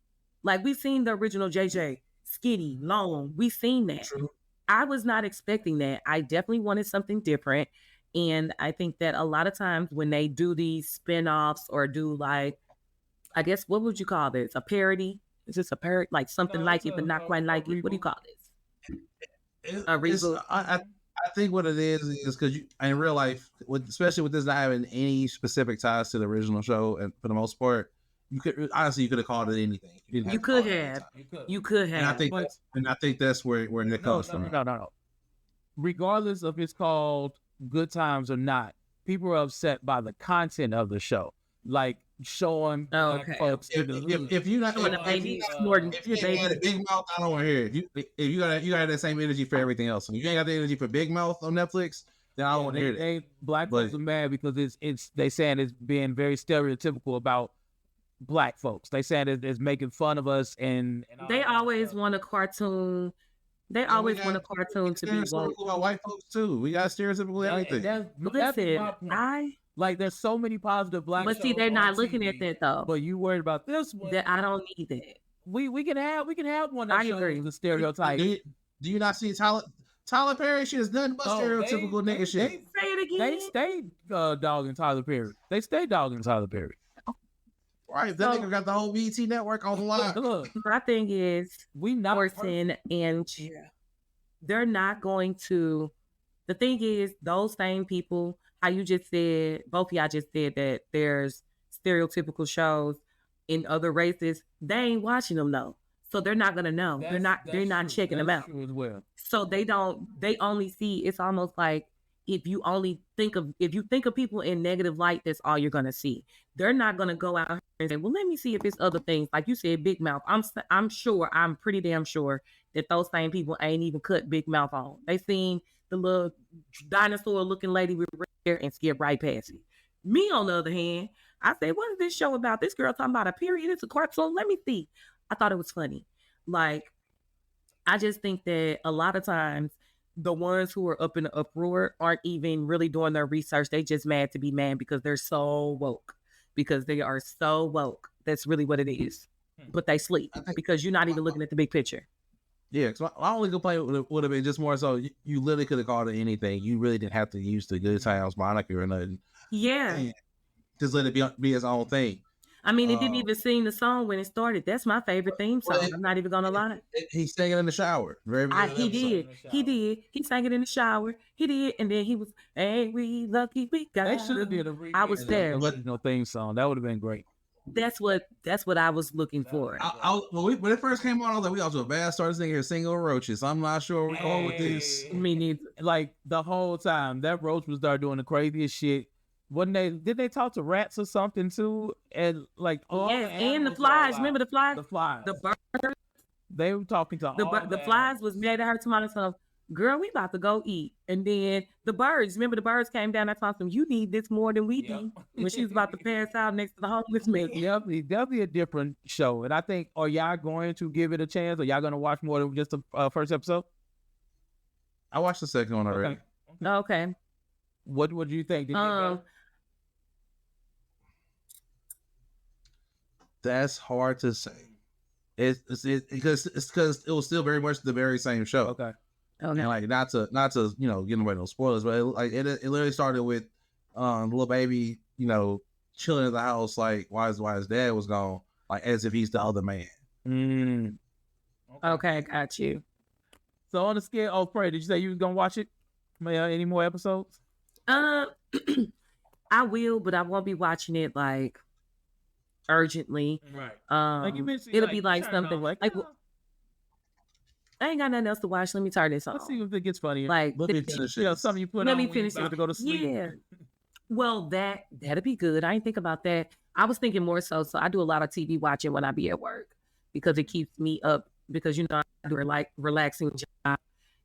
C: Like, we've seen the original JJ, skinny, long. We've seen that.
B: True.
C: I was not expecting that. I definitely wanted something different. And I think that a lot of times when they do these spinoffs or do like, I guess, what would you call this? A parody? Is this a parody? Like something like it, but not quite like it? What do you call this? A reboot?
B: I think what it is because in real life, especially with this not having any specific ties to the original show, and for the most part, you could have called it anything.
C: You could have.
B: And I think that's where Nick comes from.
A: No. Regardless of it's called Good Times or not, people are upset by the content of the show, like showing folks.
B: If you got a big mouth, I don't want to hear it. If you got that same energy for everything else, if you ain't got the energy for Big Mouth on Netflix, then I don't want to hear it.
A: Black folks are mad because it's they saying it's being very stereotypical about black folks. They saying it's making fun of us, and
C: they always want a cartoon. They always want a cartoon to be woke.
B: About white folks too. We got stereotypical everything.
C: Listen,
A: like there's so many positive black.
C: But see, they're not looking at that though.
A: But you worried about this one?
C: That I don't need that.
A: We can have one. That
C: I agree.
A: The stereotype.
B: Do you not see Tyler Perry? She is nothing but stereotypical nigga shit.
C: Say it again.
A: They stayed dogging Tyler Perry. They stayed dogging Tyler Perry.
B: Right, that nigga got the whole BET network on the line.
A: Look,
C: my thing is,
A: we not
C: Orson and they're not going to. The thing is, those same people, how you just said, both of y'all just said that there's stereotypical shows in other races. They ain't watching them though, so they're not gonna know. They're not checking them out.
A: As well.
C: So they only see. It's almost like if you think of people in negative light, that's all you're gonna see. They're not gonna go out and say, well, let me see if it's other things. Like you said, Big Mouth. I'm pretty damn sure that those same people ain't even cut Big Mouth on. They seen the little dinosaur looking lady with red hair and skip right past it. Me, on the other hand, I said, what is this show about? This girl talking about a period. It's a cartoon. Let me see. I thought it was funny. Like, I just think that a lot of times the ones who are up in the uproar aren't even really doing their research. They just mad to be mad because they're so woke. Because they are so woke. That's really what it is. But they sleep because you're not even looking at the big picture.
B: Yeah, because my only complaint would have been just more so you literally could have called it anything. You really didn't have to use the Good Times moniker or nothing.
C: Yeah.
B: And just let it be its own thing.
C: I mean, it didn't even sing the song when it started. That's my favorite theme song. I'm not even gonna lie.
B: He sang it in the shower.
C: He did. He sang it in the shower. He did, and then he was, "Ain't we lucky we got."
A: They should have did a remix.
C: I was there.
A: Original theme song. That would have been great.
C: That's what I was looking for.
B: When it first came on, I was like, we also a bad start singing here, single roaches. I'm not sure where we're going with this.
C: Me neither.
A: Like the whole time, that roach was there doing the craziest shit. Did they talk to rats or something too? And like,
C: and the flies. Remember the flies?
A: The flies.
C: The birds.
A: They were talking to
C: the flies was made at her to myself. Girl, we about to go eat. And then the birds. Remember the birds came down. I told them, you need this more than we do. When she was about to pass out next to the homeless man.
A: Definitely a different show. And I think, are y'all going to give it a chance? Are y'all going to watch more than just the first episode?
B: I watched the second one already.
C: Okay.
A: What do you think?
B: That's hard to say. It's because it was still very much the very same show.
A: Okay.
B: And like not to get away no spoilers, but it literally started with little baby chilling at the house like why his dad was gone, like as if he's the other man.
A: Mm.
C: Okay, got you.
A: So on the scale, oh, Prey, did you say you was gonna watch it? Any more episodes?
C: I will, but I won't be watching it like urgently.
A: Right. Like you mentioned,
C: it'll be like
A: turn it
C: something
A: on,
C: like
A: oh,
C: I ain't got nothing else to watch. Let me turn this on.
A: let's see if it gets funnier.
C: Like,
B: Let me finish
A: you know,
B: this.
A: something you put
C: Let
A: on
C: me
A: when you
C: finish
A: about
C: it.
A: to go to sleep.
C: Yeah. Well, that'd be good. I didn't think about that. I was thinking more so I do a lot of TV watching when I be at work because it keeps me up because you know I do like relaxing job.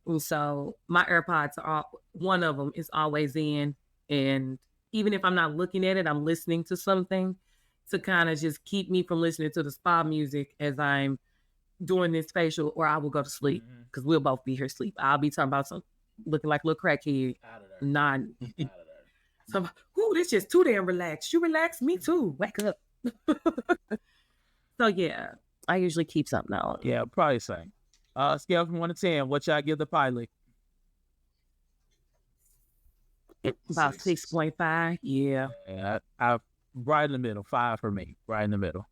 C: And so my AirPods are one of them is always in, and even if I'm not looking at it, I'm listening to something to kind of just keep me from listening to the spa music as I'm doing this facial, or I will go to sleep because we'll both be here asleep. I'll be talking about some looking like a little crackhead,
A: Out of there.
C: not.
A: Out of there.
C: So, ooh, this just too damn relaxed. You relax, me too. Wake up. So yeah, I usually keep something on.
A: Yeah, probably same. Scale from 1 to 10, what y'all give the pilot?
C: About 6.5. Yeah.
A: Yeah, I right in the middle. 5 for me. Right in the middle.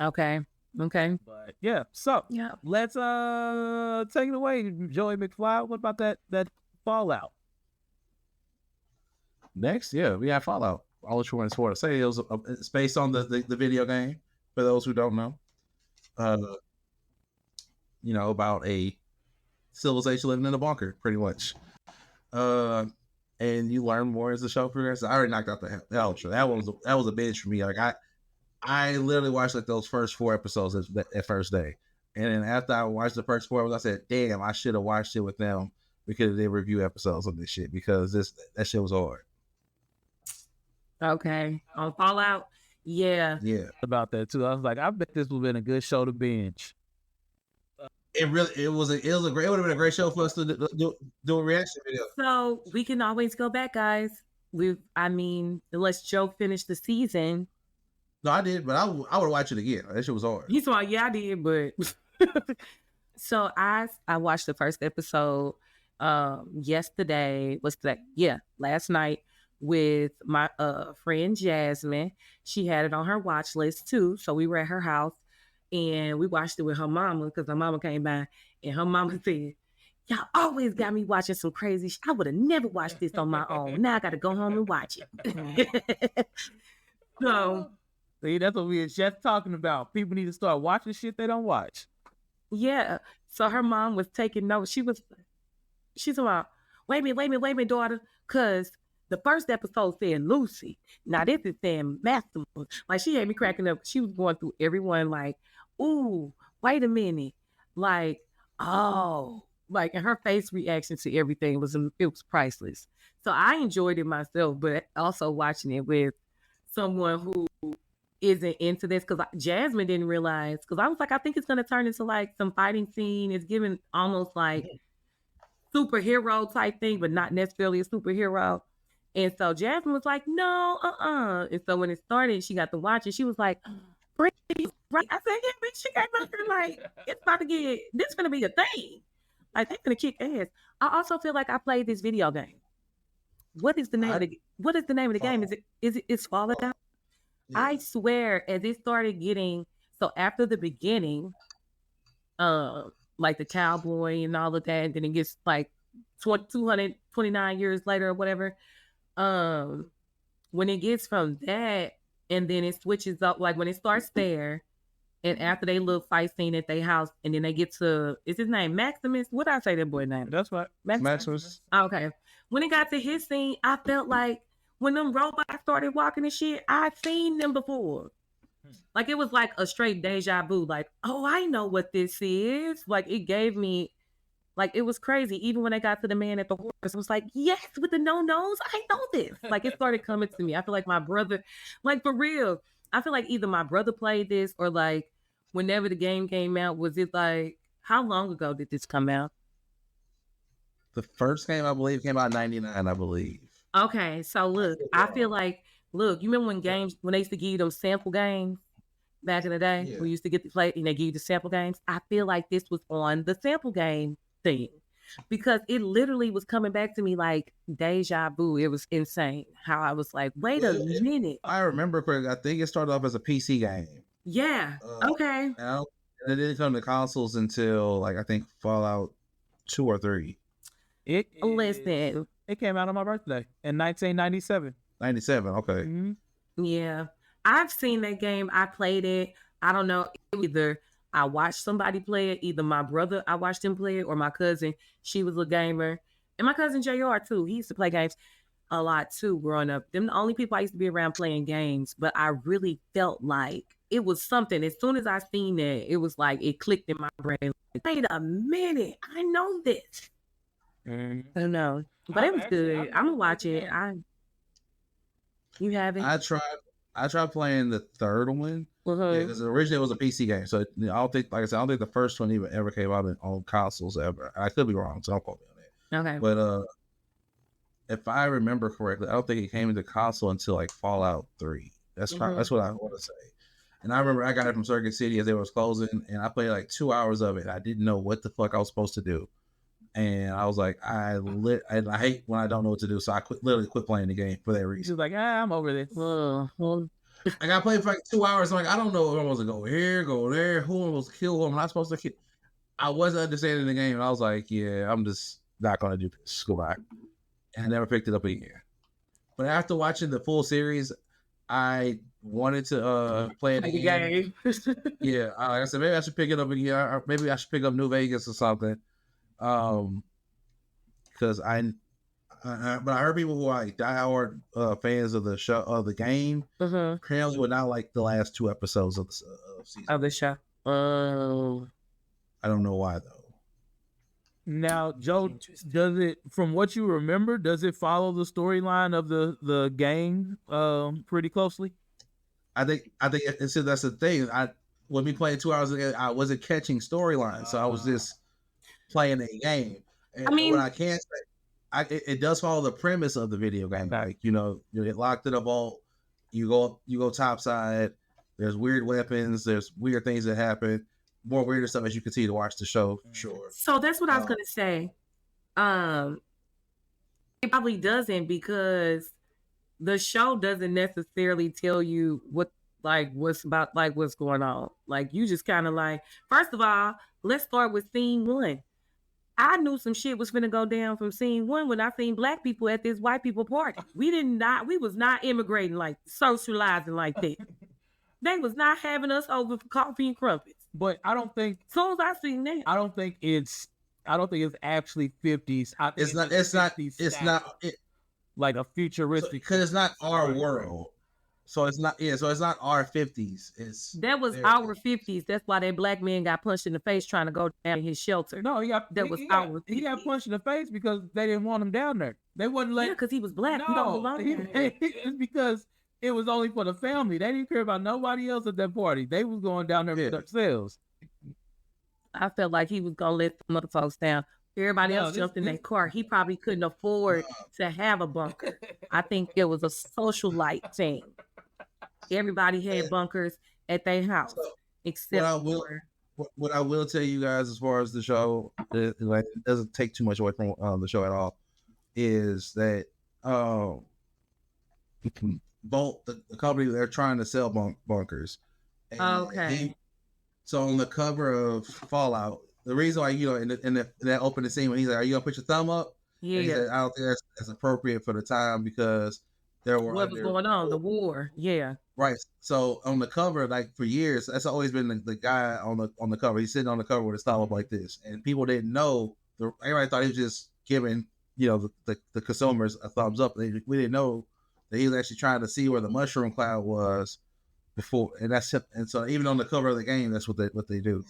C: Okay. Okay.
A: But yeah, so
C: Yeah.
A: let's take it away, Joey McFly. What about that Fallout?
B: Next, yeah, we have Fallout. All the want to say it's based on the video game. For those who don't know, you know, about a civilization living in a bunker, pretty much. And you learn more as the show progresses. I already knocked out the outro. That was a binge for me. Like I literally watched like those first 4 episodes that first day, and then after I watched the first 4, I said, "Damn, I should have watched it with them because they review episodes of this shit because that shit was hard."
C: Okay. On Fallout. Yeah.
B: Yeah,
A: About that too. I was like, I bet this would have been a good show to binge.
B: it would have been a great show for us to do a reaction video.
C: So we can always go back, guys. Unless Joe finished the season.
B: No, I did, but I would watch it again. That shit was hard.
C: He's like, yeah, I did, but so I watched the first episode yesterday. What's that? Yeah, last night with my friend Jasmine. She had it on her watch list too. So we were at her house and we watched it with her mama because her mama came by and her mama said, "Y'all always got me watching some crazy shit. I would have never watched this on my own. Now I got to go home and watch it." So
A: See, that's what we were just talking about. People need to start watching shit they don't watch.
C: yeah. So her mom was taking notes. She's about, wait a minute, daughter, because the first episode said Lucy. Now this is saying Maximus. Like she had me cracking up. She was going through everyone like, ooh, wait a minute. Like, oh, like, and her face reaction to everything was priceless. So I enjoyed it myself, but also watching it with someone who isn't into this because Jasmine didn't realize because I was like, I think it's gonna turn into like some fighting scene. It's giving almost like superhero type thing, but not necessarily a superhero. And so Jasmine was like, no, And so when it started, she got to watch it. She was like, right? I said, yeah, bitch, she came out here like, it's about to get, this gonna be a thing. Like, they're gonna kick ass. I also feel like I played this video game. What is the name of the game? It's Fallout? Yeah. I swear, as it started getting, so after the beginning, like the cowboy and all of that, and then it gets like 229 years later or whatever. When it gets from that, and then it switches up, like when it starts there, and after they little fight scene at their house, and then they get to, is his name Maximus? What did I say that boy name?
A: That's right.
B: Maximus.
C: Okay. When it got to his scene, I felt like when them robots started walking and shit, I'd seen them before. Like it was like a straight deja vu. Like, oh, I know what this is. Like it gave me, like it was crazy. Even when I got to the man at the horse, it was like, yes, with the no nose, I know this. Like it started coming to me. I feel like my brother, like for real, I feel like either my brother played this or like whenever the game came out, was it like, how long ago did this come out?
B: The first game, I believe, came out in 99, I believe.
C: Okay, so look, I feel like, look, you remember when they used to give you those sample games back in the day?
B: Yeah.
C: We used to get to play and they give you the sample games. I feel like this was on the sample game thing because it literally was coming back to me like deja vu. It was insane how I was like, wait a minute.
B: I remember correctly. I think it started off as a PC game.
C: Yeah. Okay.
B: And it didn't come to consoles until like I think Fallout 2 or 3.
C: Listen.
A: It came out on my birthday in 1997.
B: 97. Okay.
A: Mm-hmm.
C: Yeah. I've seen that game. I played it. I don't know. Either I watched somebody play it, either my brother, I watched him play it, or my cousin, she was a gamer. And my cousin JR too. He used to play games a lot too growing up. Them the only people I used to be around playing games, but I really felt like it was something. As soon as I seen that, it was like it clicked in my brain. Like, wait a minute, I know this. I don't know, but it was good. I'm gonna watch it. You have it?
B: I tried playing the third one because originally it was a PC game. So I don't think, like I said, I don't think the first one even ever came out on consoles ever. I could be wrong, so don't quote me on that.
C: Okay.
B: But if I remember correctly, I don't think it came into console until like Fallout 3. That's what I want to say. And I remember I got it from Circuit City as it was closing, and I played like 2 hours of it. I didn't know what the fuck I was supposed to do, and I was like, I hate when I don't know what to do, so I literally quit playing the game for that reason.
A: She's like, I'm over this.
B: I got played for like 2 hours. I'm like, I don't know if I'm supposed to go here, go there, who am I supposed to kill, who am I not supposed to kill. I wasn't understanding the game, and I was like, yeah, I'm just not gonna do this. Goodbye. And I never picked it up again. But after watching the full series, I wanted to play it again. Yeah, I said maybe I should pick it up again. Or maybe I should pick up New Vegas or something. Because but I heard people who are like diehard fans of the show, of the game, apparently would not like the last 2 episodes of the season.
C: Of the show.
B: I don't know why though.
A: Now, Joe, does it, from what you remember, does it follow the storyline of the game pretty closely?
B: I think that's the thing. When we played 2 hours ago, I wasn't catching storylines, so I was just playing a game. And what I can say, it does follow the premise of the video game. Like, you get locked in a vault, you go topside. There's weird weapons. There's weird things that happen. More weirder stuff as you continue to watch the show, for sure.
C: So that's what I was gonna say. It probably doesn't, because the show doesn't necessarily tell you what's going on. Like, you just kind of like, first of all, let's start with scene 1. I knew some shit was finna go down from scene 1 when I seen black people at this white people party. We was not immigrating, like socializing like that. They was not having us over for coffee and crumpets.
A: But I don't think.
C: As soon as I seen that,
A: I don't think it's actually 50s.
B: It's not
A: like a futuristic,
B: because it's not our world. So it's not. Yeah. So it's not our 50s.
C: That was our 50s. That's why that black man got punched in the face trying to go down in his shelter.
A: No, he got punched in the face because they didn't want him down there. They wouldn't let.
C: Yeah, because he was black.
A: No, it's because it was only for the family. They didn't care about nobody else at that party. They was going down there for themselves.
C: I felt like he was gonna let some other folks down. Everybody else jumped in their car. He probably couldn't afford to have a bunker. I think it was a socialite thing. Everybody had bunkers at their house, except
B: what I will tell you guys, as far as the show, it doesn't take too much away from the show at all, is that Bolt, the company, they're trying to sell bunkers. And so on the cover of Fallout, the reason why, in that opening scene when he's like, "Are you gonna put your thumb up?"
C: Yeah.
B: He said, "I don't think that's appropriate for the time because there were
C: what was going on, the war." Yeah.
B: Right. So on the cover, like for years, that's always been the guy on the cover. He's sitting on the cover with his thumb up like this, and people didn't know. Everybody thought he was just giving the consumers a thumbs up. We didn't know that he was actually trying to see where the mushroom cloud was before, and so even on the cover of the game, that's what they do.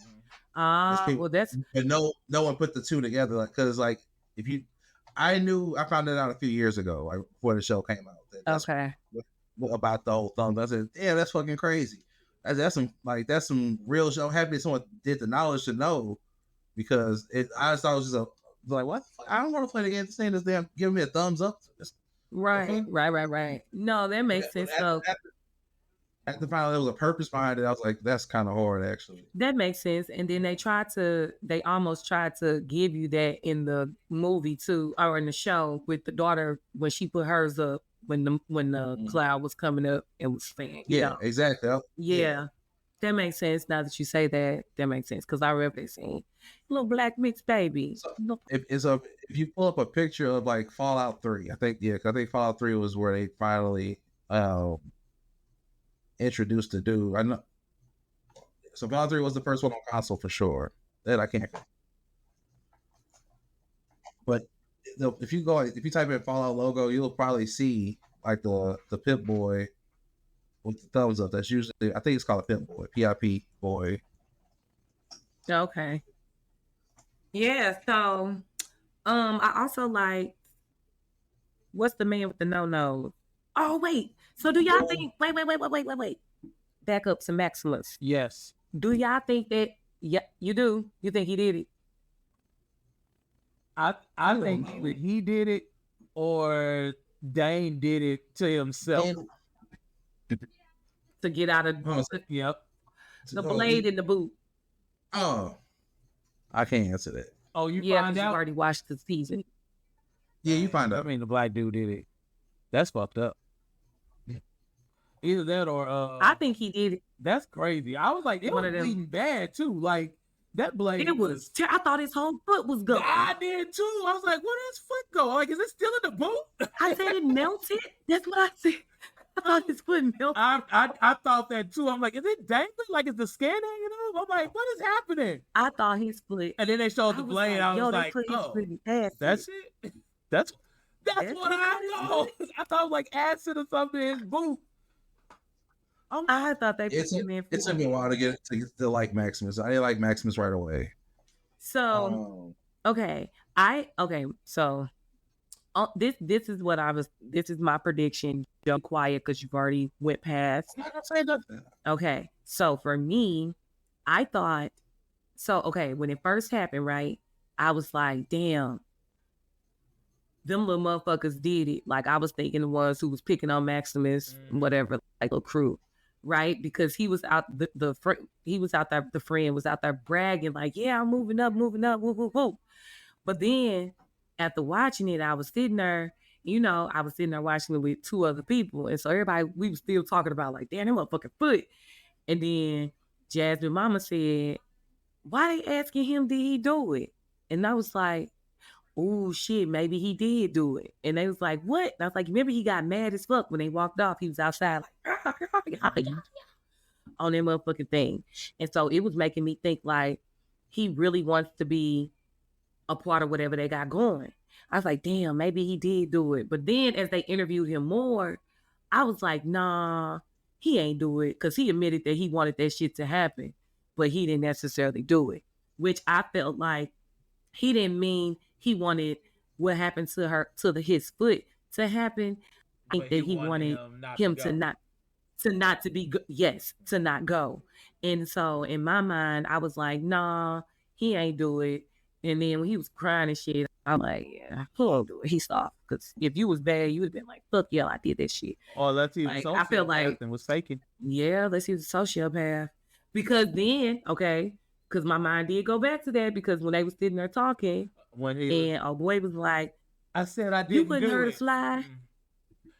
C: Well, that's.
B: But no one put the two together, like, because like I found that out a few years ago, like before the show came out. About the whole thumbs. I said, yeah, that's fucking crazy. That's some real show. I'm happy someone did the knowledge to know, because I just thought it was just like, what? I don't want to play the game. This thing is damn giving me a thumbs up.
C: Right. No, that makes sense. So
B: after finding there was a purpose behind it, I was like, that's kind of hard, actually.
C: That makes sense. And then they almost tried to give you that in the movie too, or in the show with the daughter when she put hers up when the cloud was coming up and was fan.
B: Yeah, exactly.
C: Yeah. That makes sense now that you say that. That makes sense because I remember that scene. Little black mixed baby.
B: So if you pull up a picture of like Fallout 3, I think 'cause I think Fallout 3 was where they finally introduced the dude. I know. So Fallout 3 was the first one on console for sure. That I can't. But if you type in Fallout logo, you'll probably see like the Pip Boy with the thumbs up. That's usually, I think it's called a Pip Boy, PIP boy.
C: Okay. Yeah. So, I also like. What's the man with the no? Oh wait. So do y'all think? Wait. Back up to Maximus.
A: Yes.
C: Do y'all think that? Yeah, you do. You think he did it?
A: I think either he did it or Dane did it to himself.
C: To get out of
A: Yep.
C: the blade in the boot.
B: Oh, I can't answer that.
A: Oh, you
C: Yeah,
A: find
C: because you
A: out?
C: already watched the season.
B: Yeah, you find
A: I
B: out.
A: mean, the black dude did it. That's fucked up. Either that or
C: I think he did it.
A: that's crazy. I was like, it
C: One
A: was
C: of them.
A: bleeding bad too. Like that blade.
C: It was. I thought his whole foot was gone.
A: I did too. I was like, where did his foot go? Like, is it still in the boot?
C: I said it melted. That's what I said. I thought his foot melted.
A: I thought that too. I'm like, is it dangling? Like, is the skin hanging off? I'm like, what is happening?
C: I thought his foot.
A: And then they showed the blade. I was
C: they
A: like,
C: put his
A: oh,
C: foot in acid.
A: that's it. That's
C: That's
A: what I thought. I thought it was like acid or something in his boot.
C: I thought they put
B: It
C: him in.
B: took me a while to get to like Maximus. I didn't like Maximus right away.
C: So okay, so this is what I was. This is my prediction. Don't quiet because you've already went past.
B: I'm not gonna say nothing.
C: Okay, so for me, I thought so. Okay, when it first happened, right? I was like, damn, them little motherfuckers did it. Like I was thinking the ones who was picking on Maximus, whatever, like a crew, right? Because he was out he was out there. The friend was out there bragging, like, yeah, I'm moving up, woo, woo, woo. But then after watching it, I was sitting there. I was sitting there watching it with two other people, and so everybody we was still talking about like, damn, that motherfucking foot. And then Jasmine Mama said, why they asking him did he do it? And I was like, oh shit, maybe he did do it. And they was like, what? And I was like, remember he got mad as fuck when they walked off. He was outside like on that motherfucking thing. And so it was making me think like he really wants to be a part of whatever they got going. I was like, damn, maybe he did do it. But then as they interviewed him more, I was like, nah, he ain't do it. Because he admitted that he wanted that shit to happen, but he didn't necessarily do it. Which I felt like he didn't mean he wanted what happened to his foot to happen. I think that he wanted him to not go. And so in my mind, I was like, nah, he ain't do it. And then when he was crying and shit, I'm like, yeah, he ain't do it. He stopped. Because if you was bad, you would have been like, fuck yeah, I did that shit.
A: Oh, let's see.
C: Like, I feel like
A: was faking.
C: Yeah, let's see the sociopath. Because then, because my mind did go back to that because when they was sitting there talking, and a boy was like,
A: I said I didn't
C: you couldn't
A: do
C: hurt
A: it.
C: a fly.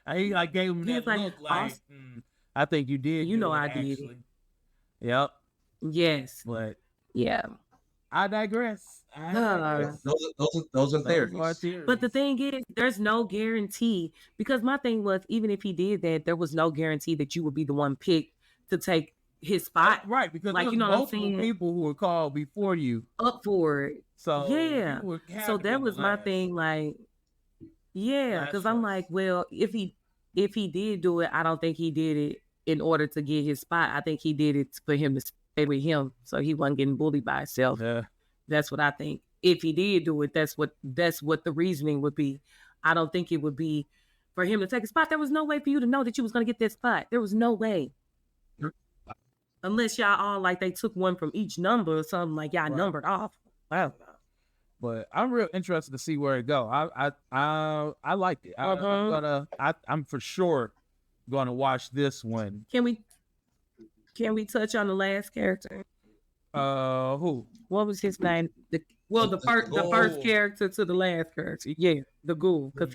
A: I gave him
C: He
A: that
C: was
A: look
C: like,
A: like, I think you did.
C: You know
A: do it,
C: I did it.
A: actually. Yep.
C: Yes.
A: But
C: Yeah.
A: I digress.
B: Those are theories.
C: But the thing is, there's no guarantee because my thing was, even if he did that, there was no guarantee that you would be the one picked to take his spot.
A: Right, because
C: like,
A: there's
C: you know what I'm
A: multiple
C: saying?
A: people who were called before you.
C: Up for it.
A: So
C: yeah.
A: you would have
C: So
A: to be
C: that was
A: the
C: my
A: last.
C: thing. Like, yeah, because I'm like, well, if he did do it, I don't think he did it in order to get his spot. I think he did it for him to stay with him, so he wasn't getting bullied by himself.
A: Yeah.
C: That's what I think. If he did do it, that's what the reasoning would be. I don't think it would be for him to take a spot. There was no way for you to know that you was going to get that spot. There was no way. Unless y'all all like they took one from each number or something like y'all numbered off. I don't know.
A: But I'm real interested to see where it go. I liked it. I'm for sure gonna watch this one.
C: Can we touch on the last character?
A: Who?
C: What was his name? The first character to the last character. Yeah, the ghoul. Because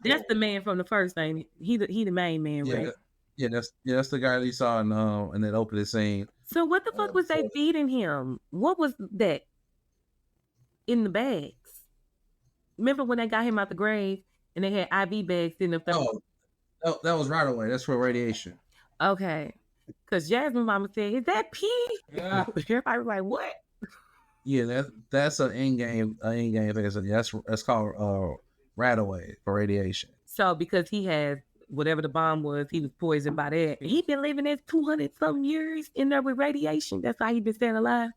C: that's the man from the first thing. He the main man, right?
B: Yeah, that's the guy that you saw in that opening scene.
C: So what the fuck was they feeding him? What was that in the bags? Remember when they got him out the grave and they had IV bags in the
B: that was right away. That's for radiation.
C: Okay. Because Jasmine mama said, is that pee?
A: Yeah.
C: Everybody was like, what?
B: Yeah, that's an in-game thing. That's called Radaway for radiation.
C: So because he had whatever the bomb was, he was poisoned by that. He been living there 200-something years in there with radiation. That's how he been staying alive.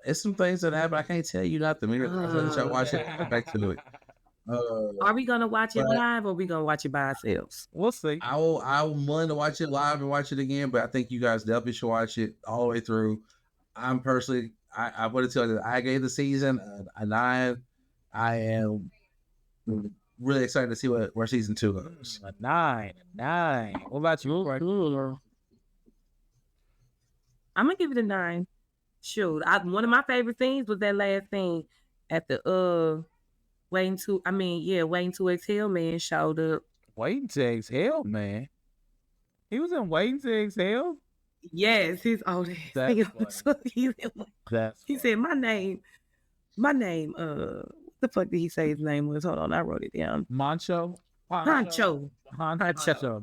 B: It's some things that happen. I can't tell you nothing. Maybe I'll watch it. Back to it.
C: Are we gonna watch it live or are we gonna watch it by ourselves?
A: We'll see.
B: I'm willing to watch it live and watch it again, but I think you guys definitely should watch it all the way through. I'm personally, I want to tell you that I gave the season a 9. I am really excited to see where season 2 goes.
A: A 9. What about you?
C: I'm gonna give it a 9. Shoot, one of my favorite scenes was that last scene at the Waiting to Exhale man showed up.
A: Waiting to Exhale, man. He was in Waiting to Exhale?
C: Yes, his old ass. He said, my name, what the fuck did he say his name was? Hold on, I wrote it down.
A: Honcho.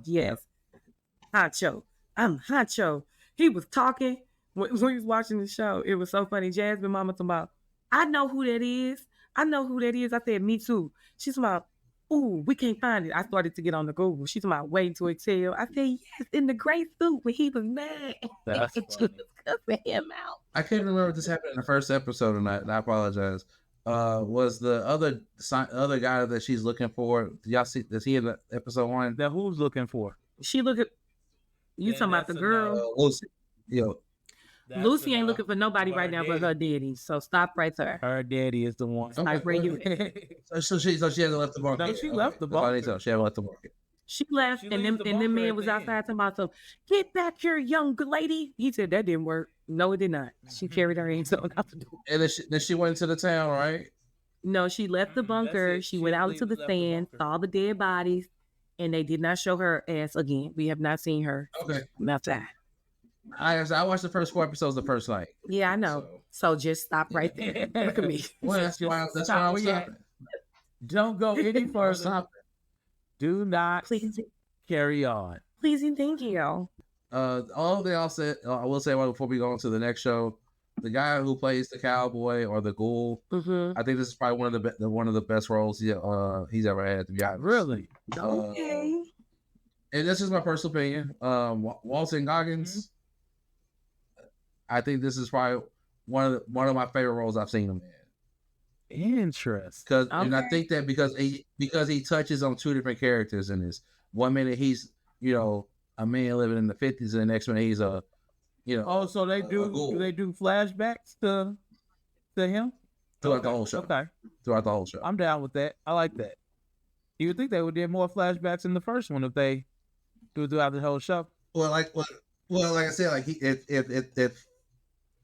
C: Yes. Honcho. I'm Honcho. He was talking when he was watching the show. It was so funny. Jasmine mama talking about, I know who that is. I said, me too. She's about, ooh, we can't find it. I started to get on the Google. She's about Waiting to Exhale. I said, yes, in the gray suit when he was mad.
A: That's
C: She was cussing him out.
B: I can't remember if this happened in the first episode or not, and I apologize. Was the other guy that she's looking for? Did y'all see? Is he in the episode 1?
A: That who's looking for?
C: She look at you talking about the girl.
B: Lucy.
C: Lucy ain't looking for nobody right now but her daddy. So stop right there.
A: Her daddy is the one.
B: Okay.
C: Like, where you?
B: So she hasn't left the market.
A: No, she left the market.
B: She hasn't left the market.
C: She left, and then man was outside talking about, so get back here, young lady. He said that didn't work. No, it did not. She carried her ass on out the door.
B: And then she went into the town, right?
C: No, she left the bunker. She went out into the sand, saw the dead bodies, and they did not show her ass again. We have not seen her.
B: Okay.
C: Outside.
B: I watched the first 4 episodes the first night.
C: Yeah, I know. So just stop right there. Look at me.
B: Well, that's why I'm stopping.
A: Don't go any further. Do not carry on.
C: Please and thank you.
B: All they all said, I will say before we go on to the next show, the guy who plays the cowboy or the ghoul, I think this is probably one of the best roles he's ever had. To be honest,
A: really.
C: Okay.
B: And this is my personal opinion. Walton Goggins, I think this is probably one of my favorite roles I've seen him in.
A: Interesting.
B: And I think that because he touches on 2 different characters in this. 1 minute he's a man living in the 50s, and the next minute he's a
A: so they do flashbacks to him
B: throughout the whole show.
A: Okay,
B: throughout the whole show.
A: I'm down with that. I like that. You would think they would do more flashbacks in the first one if they do throughout the whole show.
B: Well, like I said, like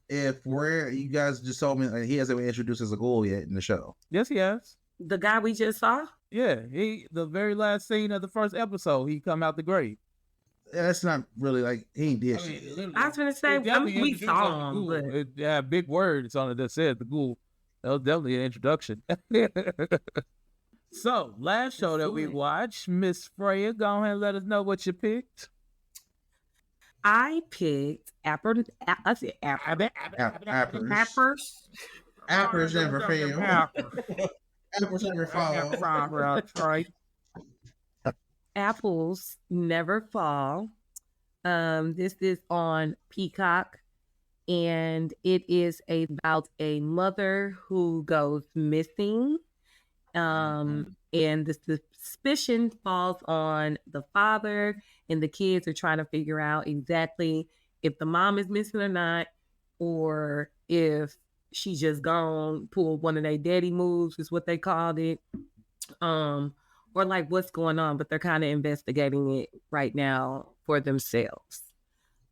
B: if where you guys just told me he hasn't been introduced as a ghoul yet in the show.
A: Yes, he has.
C: The guy we just saw?
A: Yeah, the very last scene of the first episode, he come out the grave.
B: Yeah, that's not really like he ain't did shit.
C: I was gonna say we saw him, but
A: yeah, big words on it that said the ghoul. That was definitely an introduction. So, last show that we watched, Miss Freya, go ahead and let us know what you picked.
C: I picked Appers.
B: Appers never fail. Apples never fall.
C: Apples Never Fall. This is on Peacock, and it is about a mother who goes missing. And the suspicion falls on the father, and the kids are trying to figure out exactly if the mom is missing or not, or if she just gone, pulled one of their daddy moves, is what they called it. Or like what's going on, but they're kind of investigating it right now for themselves.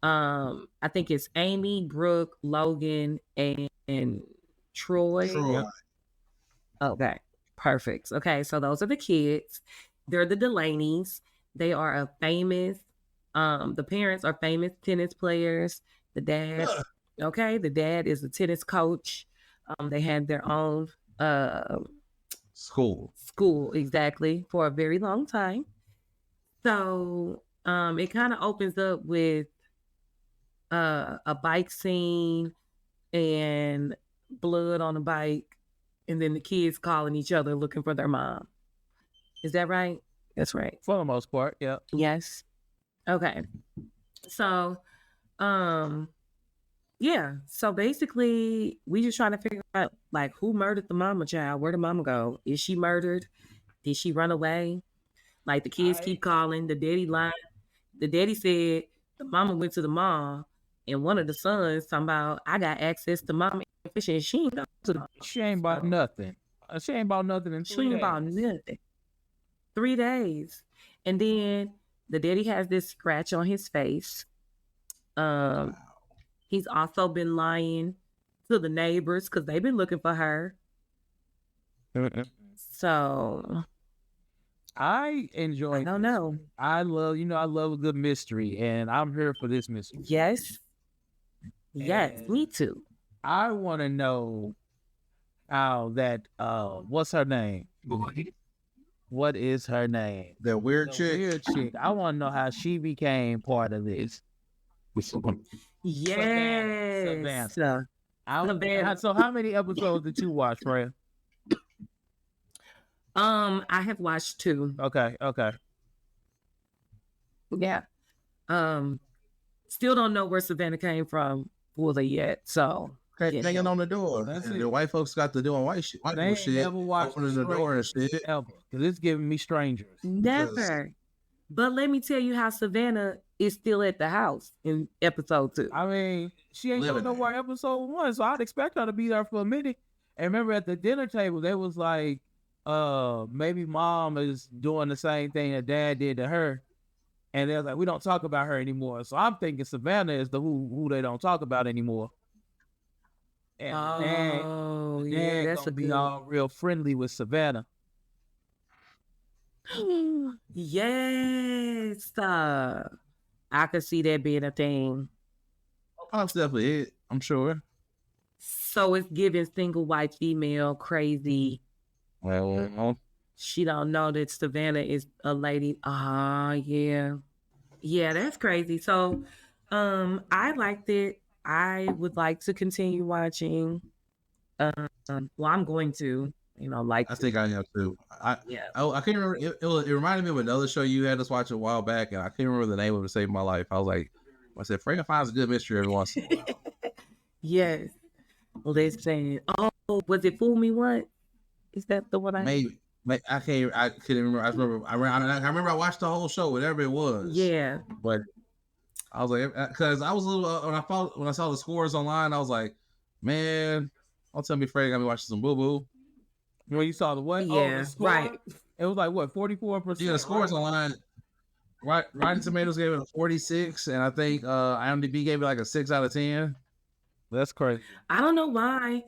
C: I think it's Amy, Brooke, Logan, and Troy. Okay, perfect. Okay, so those are the kids. They're the Delaney's. They are a famous, the parents are famous tennis players, The dad, okay, the dad is a tennis coach. They had their own
B: School.
C: school exactly for a very long time. So it kind of opens up with a bike scene and blood on a bike, and then the kids calling each other looking for their mom. Is that right? That's right.
A: For the most part, yeah.
C: Yes. Okay. So, yeah. So basically, we just trying to figure out like who murdered the mama child. Where the mama go? Is she murdered? Did she run away? Like the kids keep calling. The daddy lied. The daddy said the mama went to the mall, and one of the sons talking about I got access to mama information. She ain't go to the mall.
A: She ain't about nothing. She ain't about nothing in
C: She
A: 3
C: ain't
A: days.
C: about nothing. 3 days, and then the daddy has this scratch on his face. He's also been lying to the neighbors because they've been looking for her. So
A: I enjoy.
C: I don't know.
A: I love a good mystery, and I'm here for this mystery.
C: Yes. Yes,
A: And
C: me too.
A: I want to know how that. What's her name? What is her name?
B: That weird
A: The
B: chick.
A: weird chick. I want to know how she became part of this.
C: Yes.
A: Savannah.
C: Savannah.
A: So how many episodes did you watch, Freya?
C: I have watched 2.
A: Okay.
C: Yeah. Still don't know where Savannah came from fully yet. So
B: Okay,
C: Yeah.
B: banging on the door.
A: That's
B: And
A: it.
B: the white folks got to doing white shit. White
A: They
B: people
A: ain't
B: shit.
A: never watched
B: Opening the door and shit.
A: ever, because it's giving me strangers.
C: never. But let me tell you how Savannah is still at the house in episode 2.
A: I mean, she ain't
B: Living
A: going nowhere episode 1, so I'd expect her to be there for a minute. And remember at the dinner table, they was like, maybe mom is doing the same thing that dad did to her. And they're like, we don't talk about her anymore. So I'm thinking Savannah is the who they don't talk about anymore. And
C: Oh,
A: dad
C: yeah, that's a
A: gonna be
C: good.
A: all real friendly with Savannah.
C: Yes, I could see that being a thing.
B: That's definitely it. I'm sure.
C: So it's giving single white female crazy.
B: Well,
C: She don't know that Savannah is a lady. Yeah, that's crazy. So, I liked it. I would like to continue watching. Well, I'm going to, like.
B: I think I am too.
C: Yeah.
B: I can't remember. It reminded me of another show you had us watch a while back, and I can't remember the name of it. Saved my life. I was like, I said, Freya finds a good mystery every once in a while.
C: Yes. Listen. Oh, was it Fool Me Once? Is that the one I?
B: Maybe. I couldn't remember. I remember I watched the whole show, whatever it was.
C: Yeah.
B: But I was like, because I was a little when I saw the scores online, I was like, man, don't tell me Freya got me watching some boo boo.
A: When you saw the what?
C: Yeah,
A: the score?
C: right.
A: It was like what, 44%?
B: Yeah, the scores online. Rotten Tomatoes gave it a 46, and I think IMDb gave it like a 6 out of 10.
A: That's crazy.
C: I don't know why.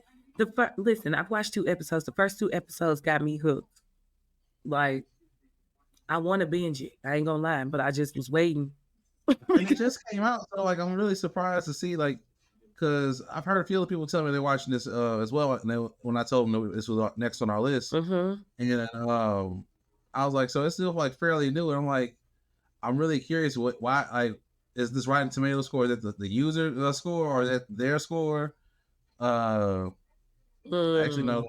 C: Listen, I've watched 2 episodes. The first 2 episodes got me hooked. Like, I want to binge it. I ain't gonna lie, but I just was waiting.
B: And it just came out, so like I'm really surprised to see because I've heard a few other people tell me they're watching this as well. And when I told them this was next on our list,
C: Mm-hmm.
B: and then I was like, so it's still like fairly new, and I'm like, I'm really curious why is this Rotten Tomato score, is that the user score or is that their score? Actually no,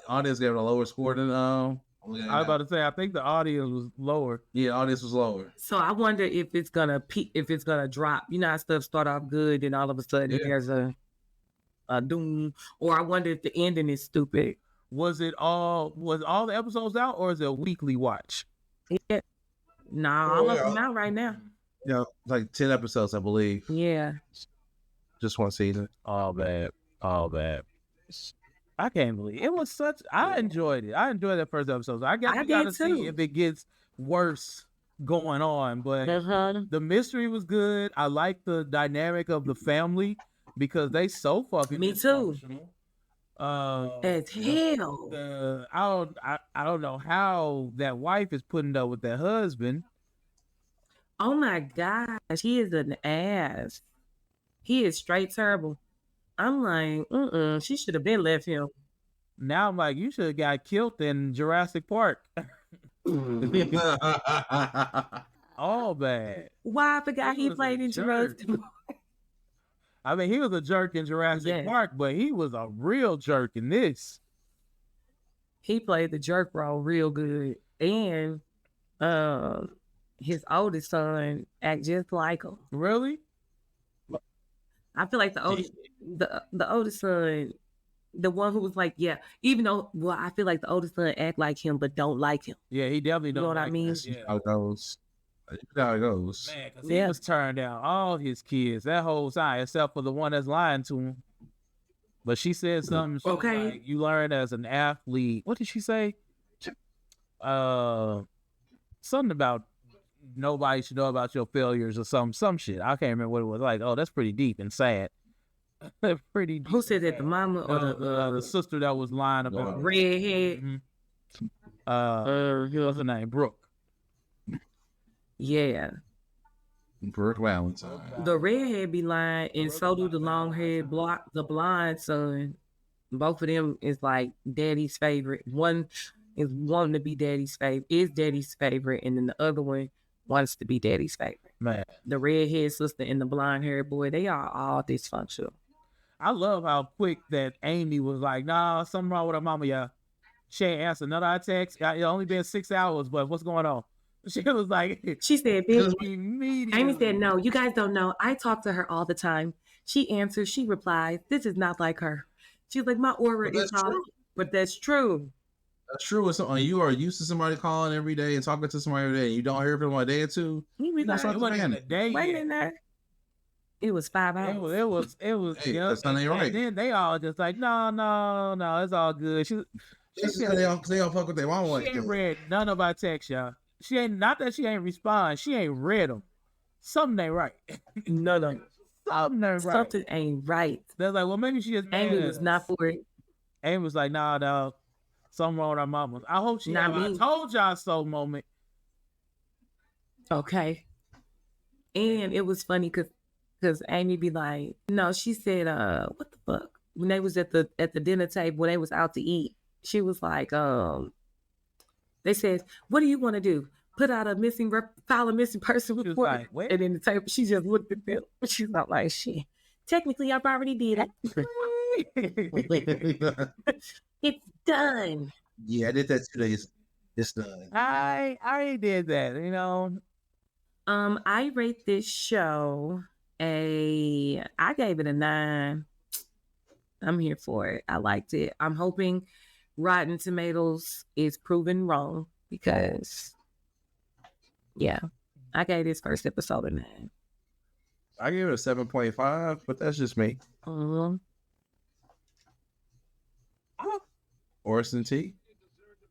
B: audience gave it a lower score than
A: I was about to say, I think the audience was lower.
B: Yeah, audience was lower.
C: So I wonder if it's gonna peak, if it's gonna drop. You know how stuff start off good and all of a sudden there's a doom. Or I wonder if the ending is stupid.
A: Was all the episodes out, or is it a weekly watch?
C: Yeah. Nah, all of them out right now.
B: Yeah, like 10 episodes, I believe.
C: Yeah.
B: Just one season.
A: All bad. I can't believe it was such. I enjoyed it. I enjoyed that first episode. I guess
C: I
A: we gotta
C: did
A: see
C: too.
A: if it gets worse going on. But
C: Uh-huh.
A: the mystery was good. I like the dynamic of the family because they so fucking.
C: Me too.
A: dysfunctional.
C: As hell.
A: I don't know how that wife is putting up with that husband.
C: Oh my gosh, he is an ass. He is straight terrible. I'm like, she should have been left him.
A: Now I'm like, you should have got killed in Jurassic Park. All bad.
C: Why I forgot he
A: was a
C: played in
A: jerk.
C: Jurassic Park.
A: I mean, he was a jerk in Jurassic
C: Yes.
A: Park, but he was a real jerk in this.
C: He played the jerk role real good. And his oldest son act just like him.
A: Really?
C: I feel like the oldest son, the one who was like, yeah, even though, well, I feel like the oldest son act like him, but don't like him.
A: Yeah, he definitely don't
C: know what I
A: like
C: mean?
A: that. Yeah.
B: How it goes. How it goes.
A: Man, 'cause
C: Yeah.
A: he was turned down all his kids that whole time, except for the one that's lying to him. But she said something. She was
C: Okay.
A: like, you learn as an athlete. What did she say? Something about nobody should know about your failures or some shit. I can't remember what it was. Like, oh, that's pretty deep and sad. Pretty deep.
C: Who said that? The mama or
A: the sister that was lying about
C: redhead?
A: Mhm. What's her name? Brooke.
C: Yeah.
B: Brooke Valentine.
C: The redhead be lying, and so do the long-haired the blind son. Both of them is like daddy's favorite. One is wanting to be daddy's favorite, and then the other one wants to be daddy's favorite.
A: Man,
C: The redhead sister and the blonde-haired boy, they are all dysfunctional.
A: I love how quick that Amy was like, nah, something wrong with her mama, yeah. She ain't answered none of our texts. It only been 6 hours, but what's going on? She was like,
C: She said, "Bitch."
A: immediately.
C: Amy said, "No, you guys don't know. I talk to her all the time. She answers, she replies. This is not like her." She's like, "My aura
B: But
C: is
B: that's
C: off."
B: true.
C: But that's true.
B: That's true. With something you are used to somebody calling every day and talking to somebody every day, and you don't hear from them a day or two.
C: He be
B: That's
C: like,
B: not
A: It wasn't even a day
C: wait a
A: yet.
C: minute. It was 5 hours.
A: It was.
B: Hey,
A: yeah,
B: that's not
A: and
B: right.
A: then they all just like, no, it's all good. She
B: Just because they don't fuck with their mama like
A: ain't
B: that.
A: read none of our texts, y'all. She ain't, not that she ain't respond. She ain't read them. Something ain't right.
C: No.
A: Something ain't right.
C: Something ain't right.
A: They're like, well, maybe she just mad
C: Amy
A: at
C: was
A: us.
C: not for it.
A: Amy was like, nah, dog. Something wrong with our mama. I hope she
C: Not
A: had a
C: me.
A: I told y'all so moment.
C: Okay. And it was funny because Amy be like, no, she said, what the fuck? When they was at the dinner table, when they was out to eat, she was like, they said, what do you want to do? Put out file a missing person
A: She was
C: report.
A: like, what?
C: And then the table, she just looked at them. She's not like, shit. Technically, I've already did it. It's done.
B: Yeah, I did that 2 days. It's done.
A: I already did that, you know.
C: I rate this show I gave it a 9. I'm here for it. I liked it. I'm hoping Rotten Tomatoes is proven wrong because, yeah, I gave this first episode a 9.
B: I gave it a 7.5, but that's just me.
C: Mm-hmm.
B: Orson T.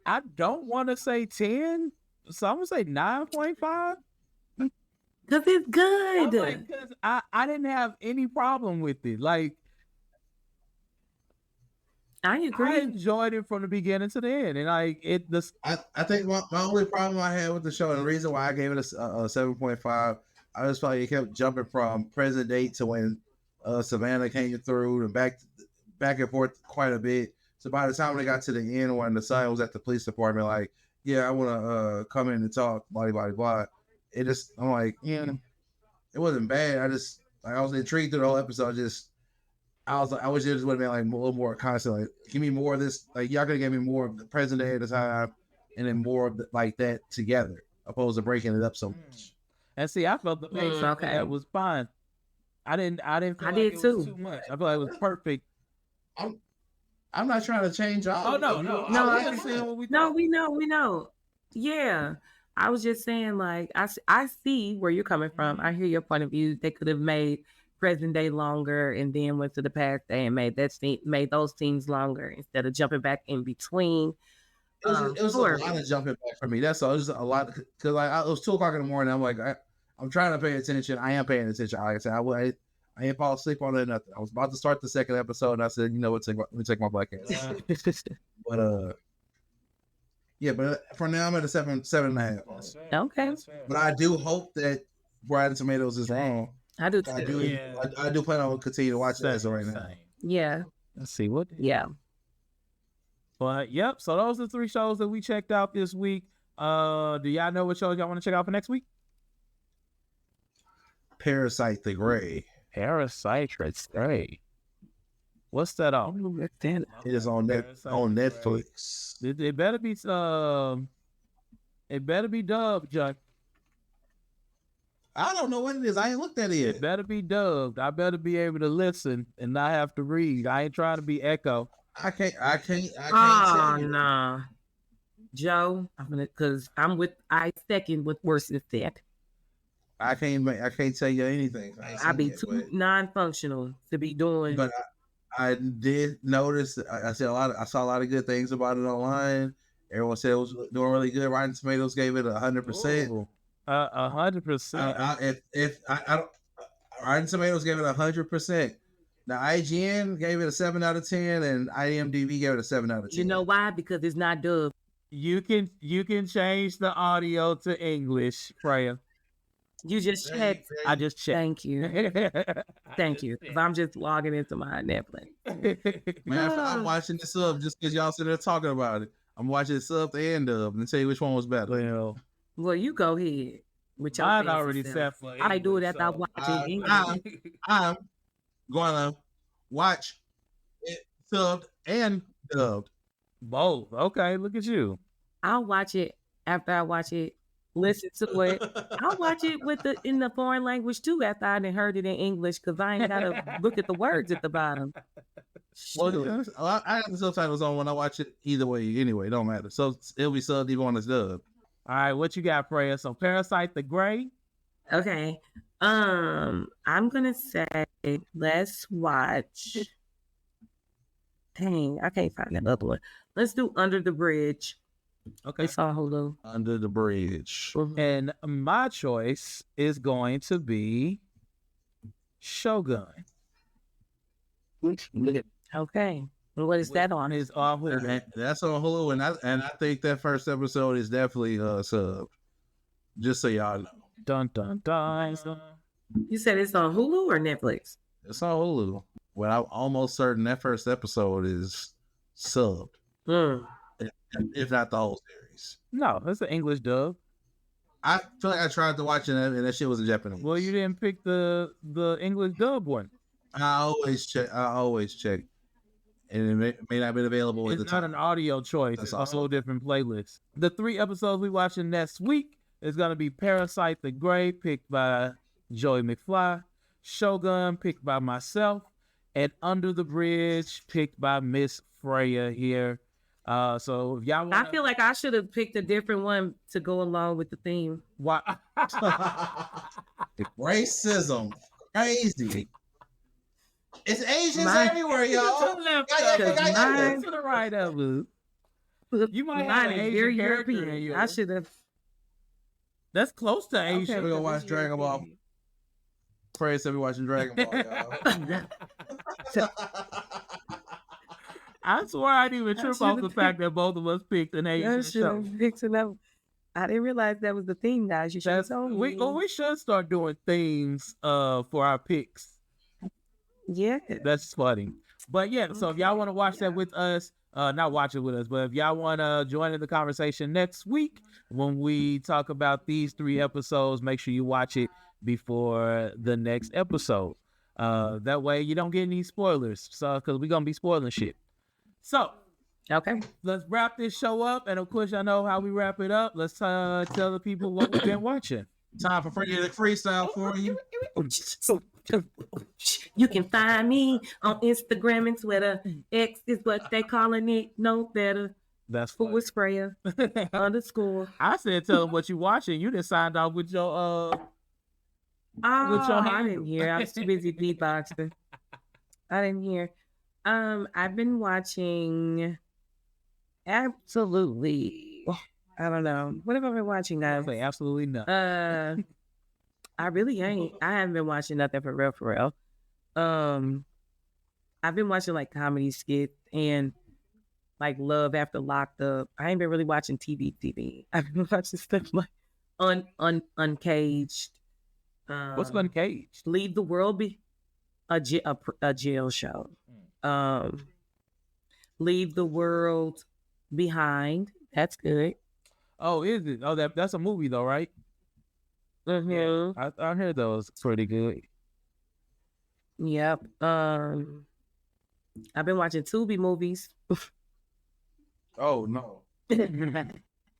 A: I don't want to say 10, so I'm gonna say 9.5.
C: Because it's good.
A: Because I didn't have any problem with it. Like,
C: I
A: I
C: agree.
A: enjoyed it from the beginning to the end, and like
B: I think my only problem I had with the show, and the reason why I gave it a 7.5, I just felt like it kept jumping from present day to when Savannah came through and back and forth quite a bit. So by the time they got to the end, when the son was at the police department, like, yeah, I want to come in and talk, blah, blah, blah. It just, I'm like, yeah, it wasn't bad. I was intrigued through the whole episode. I wish it just would have been like a little more constant. Like, give me more of this. Like, y'all could give me more of the present day at a time, and then more of like that together, opposed to breaking it up so much.
A: and see, I felt the pace
C: okay.
A: that was fine. I didn't. Feel
C: I
A: like
C: did
A: it
C: too.
A: was too much. I feel like it was perfect.
B: I'm not trying to change y'all.
A: Oh no.
C: No,
A: I
C: I
A: was just saying what we
C: No,
A: thought.
C: we know. Yeah. I was just saying, like, I see where you're coming from. I hear your point of view. They could have made present day longer and then went to the past day and made those scenes longer instead of jumping back in between.
B: It was
C: Sure.
B: a lot of jumping back for me. That's all. It was a lot because it was 2:00 in the morning. I'm like, I'm trying to pay attention. I am paying attention. Like I said, I ain't fall asleep on it. Nothing. I was about to start the second episode, and I said, you know what? Let me take my black ass. But yeah. But for now, I'm at a 7.5.
C: Okay.
B: But I do hope that Rotten Tomatoes is wrong,
C: I do
B: I
C: too.
B: do.
A: Yeah.
B: I do plan on continue to watch that right now.
A: Same.
C: Yeah.
A: Let's see what.
C: Yeah.
A: But yep. So those are 3 shows that we checked out this week. Do y'all know what shows y'all want to check out for next week?
B: Parasite the Gray.
A: Parasite the Gray. What's that on?
B: It is on
A: Parasite
B: on
A: the
B: Netflix.
A: It better be it better be dubbed, John.
B: I don't know what it is. I ain't looked at it
A: It
B: yet.
A: better be dubbed. I better be able to listen and not have to read. I ain't trying to be Echo.
B: I can't.
C: Oh
B: tell you.
C: nah, Joe. I second what Worson said.
B: I can't tell you anything.
C: I be too non-functional to be doing.
B: But I did notice. I saw a lot of good things about it online. Everyone said it was doing really good. Rotten Tomatoes gave it 100%.
A: 100%.
B: If I don't, Rotten Tomatoes gave it 100%. Now IGN gave it a 7 out of 10, and IMDb gave it a 7 out of 10.
C: You know why? Because it's not dubbed.
A: You can change the audio to English, Freya.
C: You just checked.
A: I just checked.
C: Thank you. Thank you. Because I'm just logging into my Netflix.
B: Man, I'm watching this up just because y'all sitting there talking about it. I'm watching it sub and dub and tell you which one was better.
C: Well, you go ahead with your
A: Mine
C: fancy
A: already
C: self.
A: set for
C: I do it
A: English,
C: after I
A: so-
C: watch it English.
B: I'm gonna watch it subbed and dubbed.
A: Both. Okay, look at you.
C: I'll watch it after I watch it. Listen to it. I'll watch it in the foreign language too after I done heard it in English because I ain't gotta look at the words at the bottom.
B: Well, I have the subtitles on when I watch it either way. Anyway, it don't matter. So it'll be subbed even when it's dubbed.
A: All right, what you got, Freya? So Parasite the Gray.
C: Okay. I'm gonna say let's watch. Dang, I can't find that other one. Let's do Under the Bridge.
A: Okay.
C: It's on Hulu.
B: Under the Bridge.
C: Mhm.
A: And my choice is going to be Shogun.
C: Okay. Well, what is that on?
A: Is on Hulu.
B: That's on Hulu, and I think that first episode is definitely subbed. Just so y'all know,
A: Dun dun dun.
C: You said it's on Hulu or Netflix?
B: it's on Hulu. Well, I'm almost certain that first episode is subbed,
C: Mm.
B: if not the whole series.
A: No, that's an English dub.
B: I feel like I tried to watch it and that shit was in Japanese.
A: Well, you didn't pick the English dub one.
B: I always check, and it may not be available at
A: It's
B: the
A: not
B: time.
A: an audio choice.
B: That's
A: It's a whole different playlist. The 3 episodes we watching next week is going to be Parasite the Gray, picked by Joey McFly, Shogun, picked by myself, and Under the Bridge, picked by Miss Freya here. So if y'all want,
C: I feel like I should have picked a different one to go along with the theme.
A: why?
B: Racism, crazy. It's Asians
C: Mine-
B: everywhere,
A: To
B: y'all.
A: the left,
B: Yeah,
A: of it.
C: mine-
A: To the right of it. You might have
C: Mine
A: an
C: is
A: Asian
C: very
A: character in
C: European.
A: yours.
C: I should have.
A: That's close to Asian.
B: We're gonna watch Dragon Ball. Pray said we watching Dragon Ball, y'all.
A: I swear I didn't even
C: I
A: trip off
C: should've
A: the fact that both of us picked an
C: I
A: Asian
C: should
A: show.
C: have picked another. I didn't realize that was the theme, guys. You should have
A: That's,
C: told me.
A: we should start doing themes for our picks.
C: Yeah.
A: That's funny. But yeah, so if y'all want to watch that with us, not watch it with us, but if y'all want to join in the conversation next week when we talk about these 3 episodes, make sure you watch it before the next episode. That way you don't get any spoilers. So, because we're gonna be spoiling shit. So
C: Okay.
A: let's wrap this show up, and of course, I know how we wrap it up. Let's tell the people what we've been watching.
B: Time for Freddie to freestyle for you.
C: You can find me on Instagram and Twitter. X is what they calling it. No better.
A: That's
C: Who
A: funny.
C: was Freya _
A: I said, tell them what you watching. You didn't sign off with your
C: Oh,
A: your
C: I
A: hand.
C: didn't hear. I was too busy beatboxing. I didn't hear. I've been watching. Absolutely. I don't know. What have I been watching, guys?
A: say absolutely nothing.
C: I really ain't. I haven't been watching nothing for real. I've been watching like comedy skits and like Love After Locked Up. I ain't been really watching TV. I've been watching stuff like Uncaged
A: What's Uncaged?
C: Leave the World Be a jail show. Leave the World Behind. That's good.
A: Oh, is it? Oh, that's a movie though, right?
C: Mm-hmm.
A: I heard those pretty good.
C: Yep. I've been watching Tubi movies.
B: Oh no.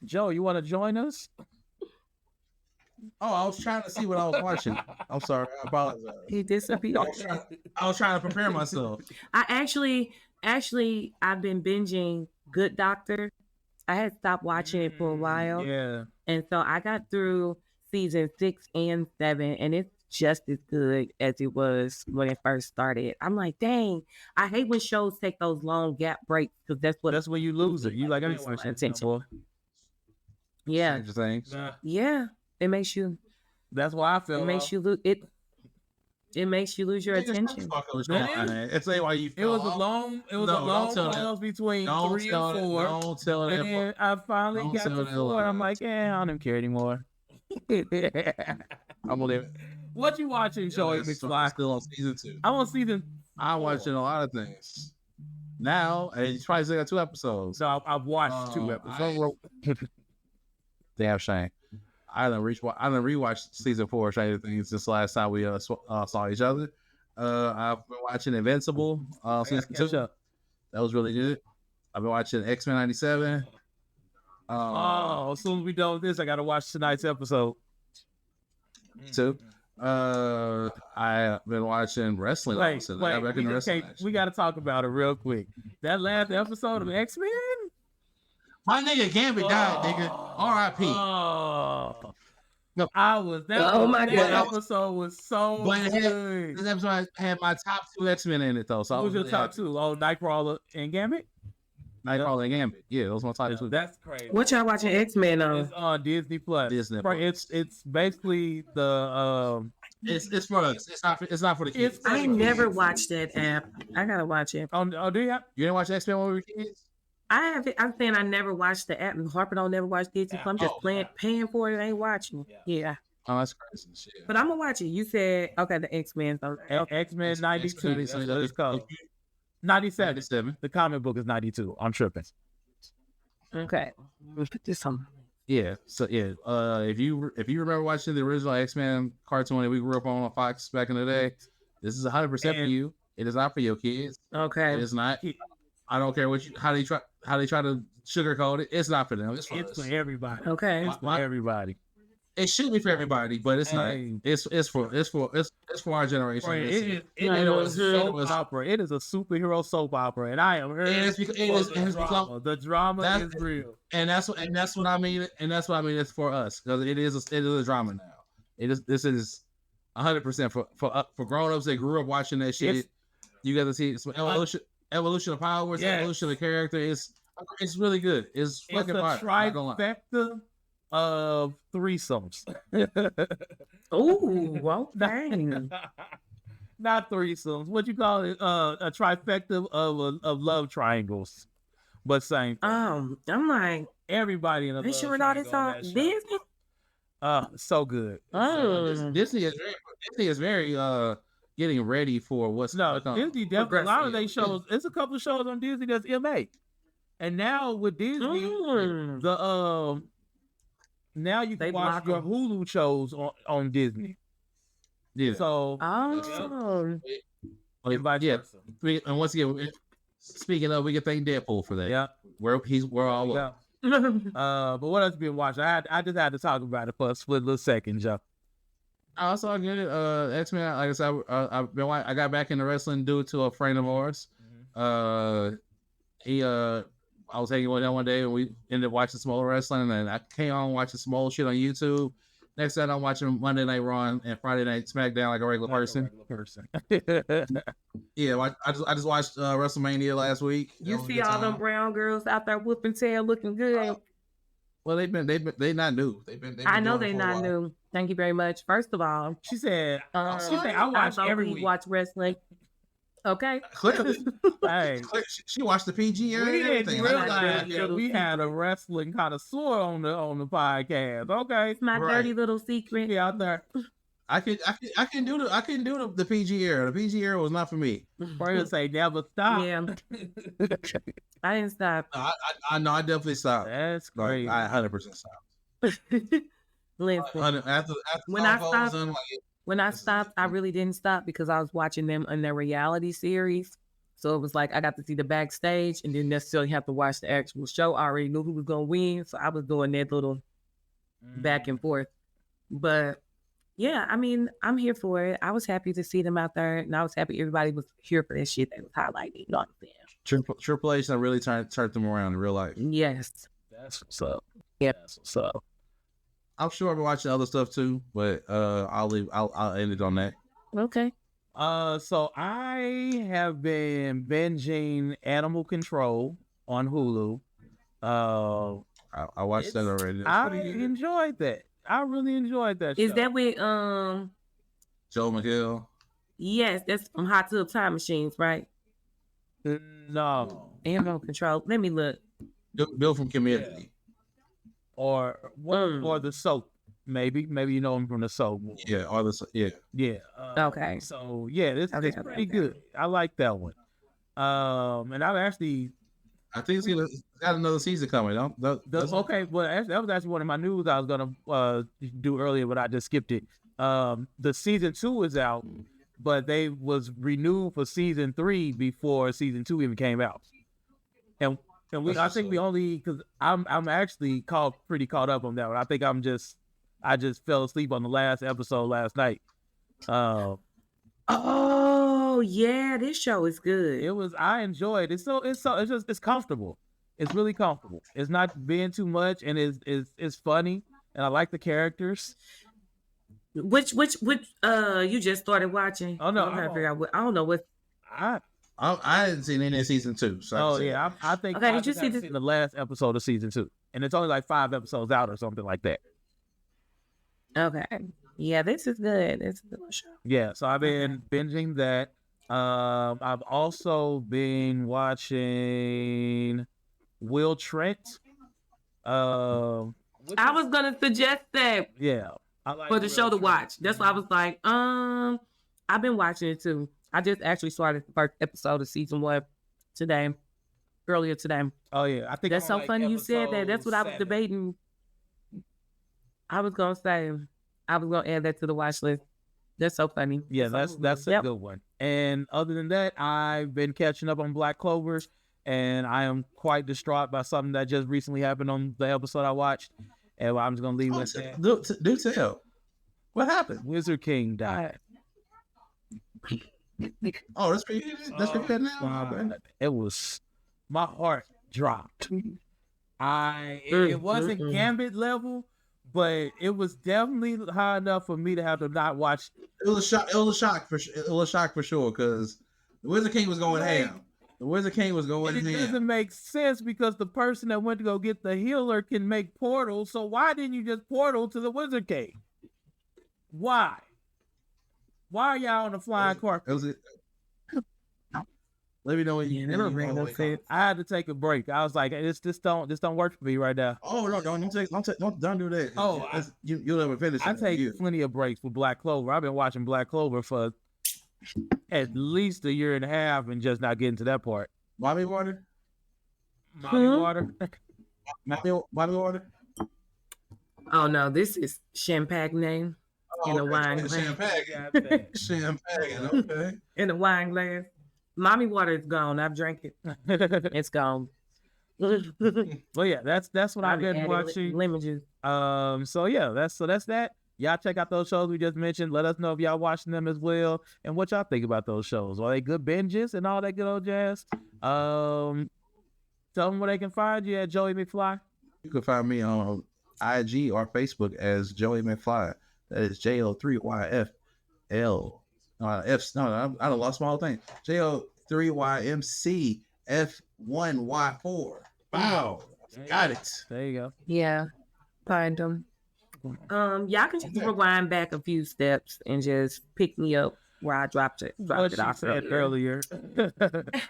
A: Joe, you want to join us?
B: Oh, I was trying to see what I was watching. I'm sorry. I apologize.
C: He disappeared.
B: I was trying to prepare myself.
C: I actually, I've been binging Good Doctor. I had stopped watching it for a while.
A: Yeah.
C: And so I got through season 6 and 7, and it's just as good as it was when it first started. I'm like, dang, I hate when shows take those long gap breaks because that's
A: when you lose it. You like, I ain't watching
C: attention.
A: no more.
C: Yeah.
B: Stranger Things.
C: Yeah. It makes you.
A: That's why I feel.
C: It makes you lose it. It makes you lose your attention.
B: It's like why you.
A: It was a long pause between 3 and 4.
B: Don't tell
A: and then I finally
B: don't
A: got
B: tell
A: to
B: that
A: 4.
B: lie.
A: I'm like, yeah, I don't care anymore.
B: I'm gonna leave it.
A: What you watching, Joey McFly?
B: Still on season 2.
A: I'm on season.
B: I'm watching a lot of things now, and you probably still got 2 episodes.
A: So I've watched 2 episodes.
B: Damn shame. I done rewatched season 4 of Stranger Things since the last time we saw each other. I've been watching Invincible season 2. That was really good. I've been watching X-Men 97.
A: As soon as we done with this, I got to watch tonight's episode.
B: 2. I've been watching wrestling.
A: We got to talk about it real quick. That last episode of X-Men.
B: My nigga Gambit died, nigga. R.I.P.
A: No,
C: my God.
A: That episode was so good.
B: This episode had my top 2 X-Men in it, though. So
A: what was your top 2? Oh, Nightcrawler and Gambit?
B: Nightcrawler and Gambit. Yeah, those were my top 2.
A: That's crazy.
C: What y'all watching X-Men on?
A: It's on Disney Plus. It's basically the
B: It's for us. It's not for the kids.
C: I never watched that app. I gotta watch it.
A: Oh, do you?
B: You didn't watch X-Men when we were kids?
C: I have it. I'm saying I never watched the app. And Harper don't never watch Disney. So I'm just paying for it. I ain't watching. Yeah.
B: Oh, that's crazy shit.
C: But I'm gonna watch it. You said okay. The X-Men.
A: X-Men 92. It's called 97. The comic book is 92. I'm tripping.
C: Okay. Let's put this on.
B: Yeah. So yeah. If you remember watching the original X-Men cartoon that we grew up on Fox back in the day, this is 100% for you. It is not for your kids.
C: Okay.
B: It is not. I don't care how they try to sugarcoat it. It's not for them. It's
A: for everybody.
C: Okay.
A: It's for everybody.
B: It should be for everybody, but it's not. It's for our generation.
A: It is a soap opera. It is a superhero soap opera, and I am the drama is real.
B: And that's what I mean. And that's what I mean. It's for us because it is a drama now. This is 100% for grown-ups that grew up watching that shit. You got to see some evolution of powers, evolution of character. It's really good. It's fucking fire.
A: Trifecta of threesomes.
C: Oh, well, dang.
A: Not threesomes. What you call it? A trifecta of love triangles. But same.
C: I'm like
A: everybody in a love
C: sure all this on Disney.
A: So good.
B: Disney is very getting ready for what's
A: Disney definitely. A lot of they shows. It's a couple of shows on Disney that's MA, and now with Disney, now you can watch your Hulu shows on Disney.
B: Yeah.
A: So.
B: And once again, speaking of, we can thank Deadpool for that.
A: Yeah.
B: We're all up.
A: But what else have you been watching? I just had to talk about it for a split little second, Joe.
B: I also get it. X-Men. Like I said, I got back into wrestling due to a friend of ours. I was hanging with him one day, and we ended up watching Small wrestling. And I came on watching Small shit on YouTube. Next time I'm watching Monday Night Raw and Friday Night SmackDown like a regular person. Yeah, I just watched WrestleMania last week.
C: You see all them brown girls out there whooping tail, looking good.
B: Well, they not new.
C: I know they're not new. Thank you very much. First of all,
A: she said I watch every week.
C: Watch wrestling. Okay.
A: Hey,
B: she watched the PG and everything.
A: We didn't realize that we had a wrestling connoisseur on the podcast. Okay,
C: it's my dirty little secret.
A: out there.
B: I can do the PG era. The PG era was not for me.
A: First say never stop.
C: Yeah. I didn't stop.
B: No, I know I definitely stopped.
A: That's
B: Like,
A: crazy.
B: I 100% stopped.
C: Listen,
B: After
C: when I
B: Snowfall
C: stopped,
B: was done, like,
C: when I stopped, I really didn't stop because I was watching them on their reality series. So it was like I got to see the backstage and didn't necessarily have to watch the actual show. I already knew who was gonna win, so I was doing that little back and forth. But yeah, I mean, I'm here for it. I was happy to see them out there, and I was happy everybody was here for that shit that was highlighting. You know what I'm saying?
B: Triple H done really turned them around in real life.
C: Yes.
A: That's what's up.
C: Yep.
A: That's what's up.
B: I'm sure I've been watching other stuff too, but I'll end it on that.
C: Okay.
A: So I have been binging Animal Control on Hulu.
B: I watched that already. That's
A: I
B: pretty good.
A: enjoyed that. I really enjoyed that.
C: Is
A: show.
C: that with
B: Joe McHale.
C: Yes, that's from Hot Tub Time Machines, right?
A: No.
C: Animal Control. Let me look.
B: Bill from Community.
A: Or the soap? Maybe you know him from the soap.
B: Yeah,
A: Yeah.
C: Okay.
A: So yeah, it's
C: Okay,
A: pretty
C: okay.
A: good. I like that one. And I've actually.
B: I think it's got another season coming.
A: Okay, well, that was actually one of my news I was gonna do earlier, but I just skipped it. The season 2 is out, but they was renewed for season 3 before season 2 even came out. And I think we only because I'm actually pretty caught up on that one. I think I just fell asleep on the last episode last night.
C: Oh yeah, this show is good.
A: I enjoyed it. It's comfortable. It's really comfortable. It's not being too much, and it's funny, and I like the characters.
C: Which you just started watching?
A: Oh no,
C: I'm trying to figure out what I don't know what.
B: I hadn't seen any of season 2. So
A: I think.
C: Okay,
A: I
C: did you
A: just
C: see
A: haven't seen the last episode of season 2, and it's only like 5 episodes out or something like that.
C: Okay, yeah, this is good. It's a good show.
A: Yeah, so I've been binging that. I've also been watching Will Trent.
C: I was gonna suggest that
A: Yeah, I like
C: for the
A: Will
C: show to
A: Trent.
C: watch. That's why I was like, I've been watching it too. I just actually started the first episode of season 1 earlier today.
A: Oh yeah, I think
C: That's
A: I'm
C: so
A: like
C: funny you said that. That's what I was
A: episode 7.
C: debating. I was gonna say, I was gonna add that to the watch list. That's so funny.
A: Yeah, that's a
C: Yep.
A: good one. And other than that, I've been catching up on Black Clover, and I am quite distraught by something that just recently happened on the episode I watched. And I'm just gonna leave it at that.
B: Do tell. What happened?
A: Wizard King died.
B: Oh, that's pretty good now. Okay.
A: It was my heart dropped. It wasn't Gambit level, but it was definitely high enough for me to have to not watch.
B: It was a shock for sure because the Wizard King was going ham. The Wizard King was going
A: And it
B: ham.
A: doesn't make sense because the person that went to go get the healer can make portals. So why didn't you just portal to the Wizard King? Why? Why are y'all on the flying carpet?
B: Let me know when you.
A: I had to take a break. I was like, this don't work for me right now.
B: Oh no! Don't do that.
A: Oh,
B: you'll never finish.
A: I take plenty of breaks with Black Clover. I've been watching Black Clover for at least a year and a half and just not getting to that part.
B: Mommy water.
A: Mommy water.
B: Mommy water.
C: Oh no, this is champagne in a wine glass.
B: Champagne. Okay.
C: In a wine glass. Mommy water is gone. I've drank it. It's gone.
A: Well, yeah, that's what I've been watching.
C: Lemon juice.
A: So yeah, that's that. Y'all check out those shows we just mentioned. Let us know if y'all watching them as well and what y'all think about those shows. Are they good binges and all that good old jazz? Tell them where they can find you at Joey McFly.
B: You can find me on IG or Facebook as Joey McFly. That is JO3YFL. F's. No, I done lost my whole thing. JO3YMCF1Y4. Wow. Got it.
A: There you go.
C: Yeah. Find them. Y'all can just rewind back a few steps and just pick me up where I dropped it
A: What she
C: off
A: said
C: earlier.
A: earlier.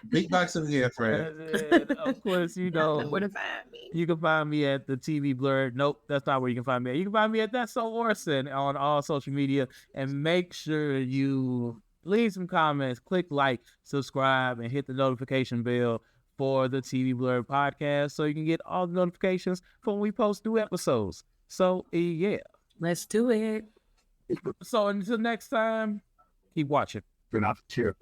B: Beatboxing again, Fred.
A: And of course, you know,
C: Where to find me?
A: you can find me at the TV Blerd. Nope, that's not where you can find me at. You can find me at That's So Orson on all social media. And make sure you leave some comments, click like, subscribe, and hit the notification bell for the TV Blerds Podcast so you can get all the notifications for when we post new episodes. So, yeah.
C: Let's do it.
A: So, until next time, keep watching.
D: You're not cheering.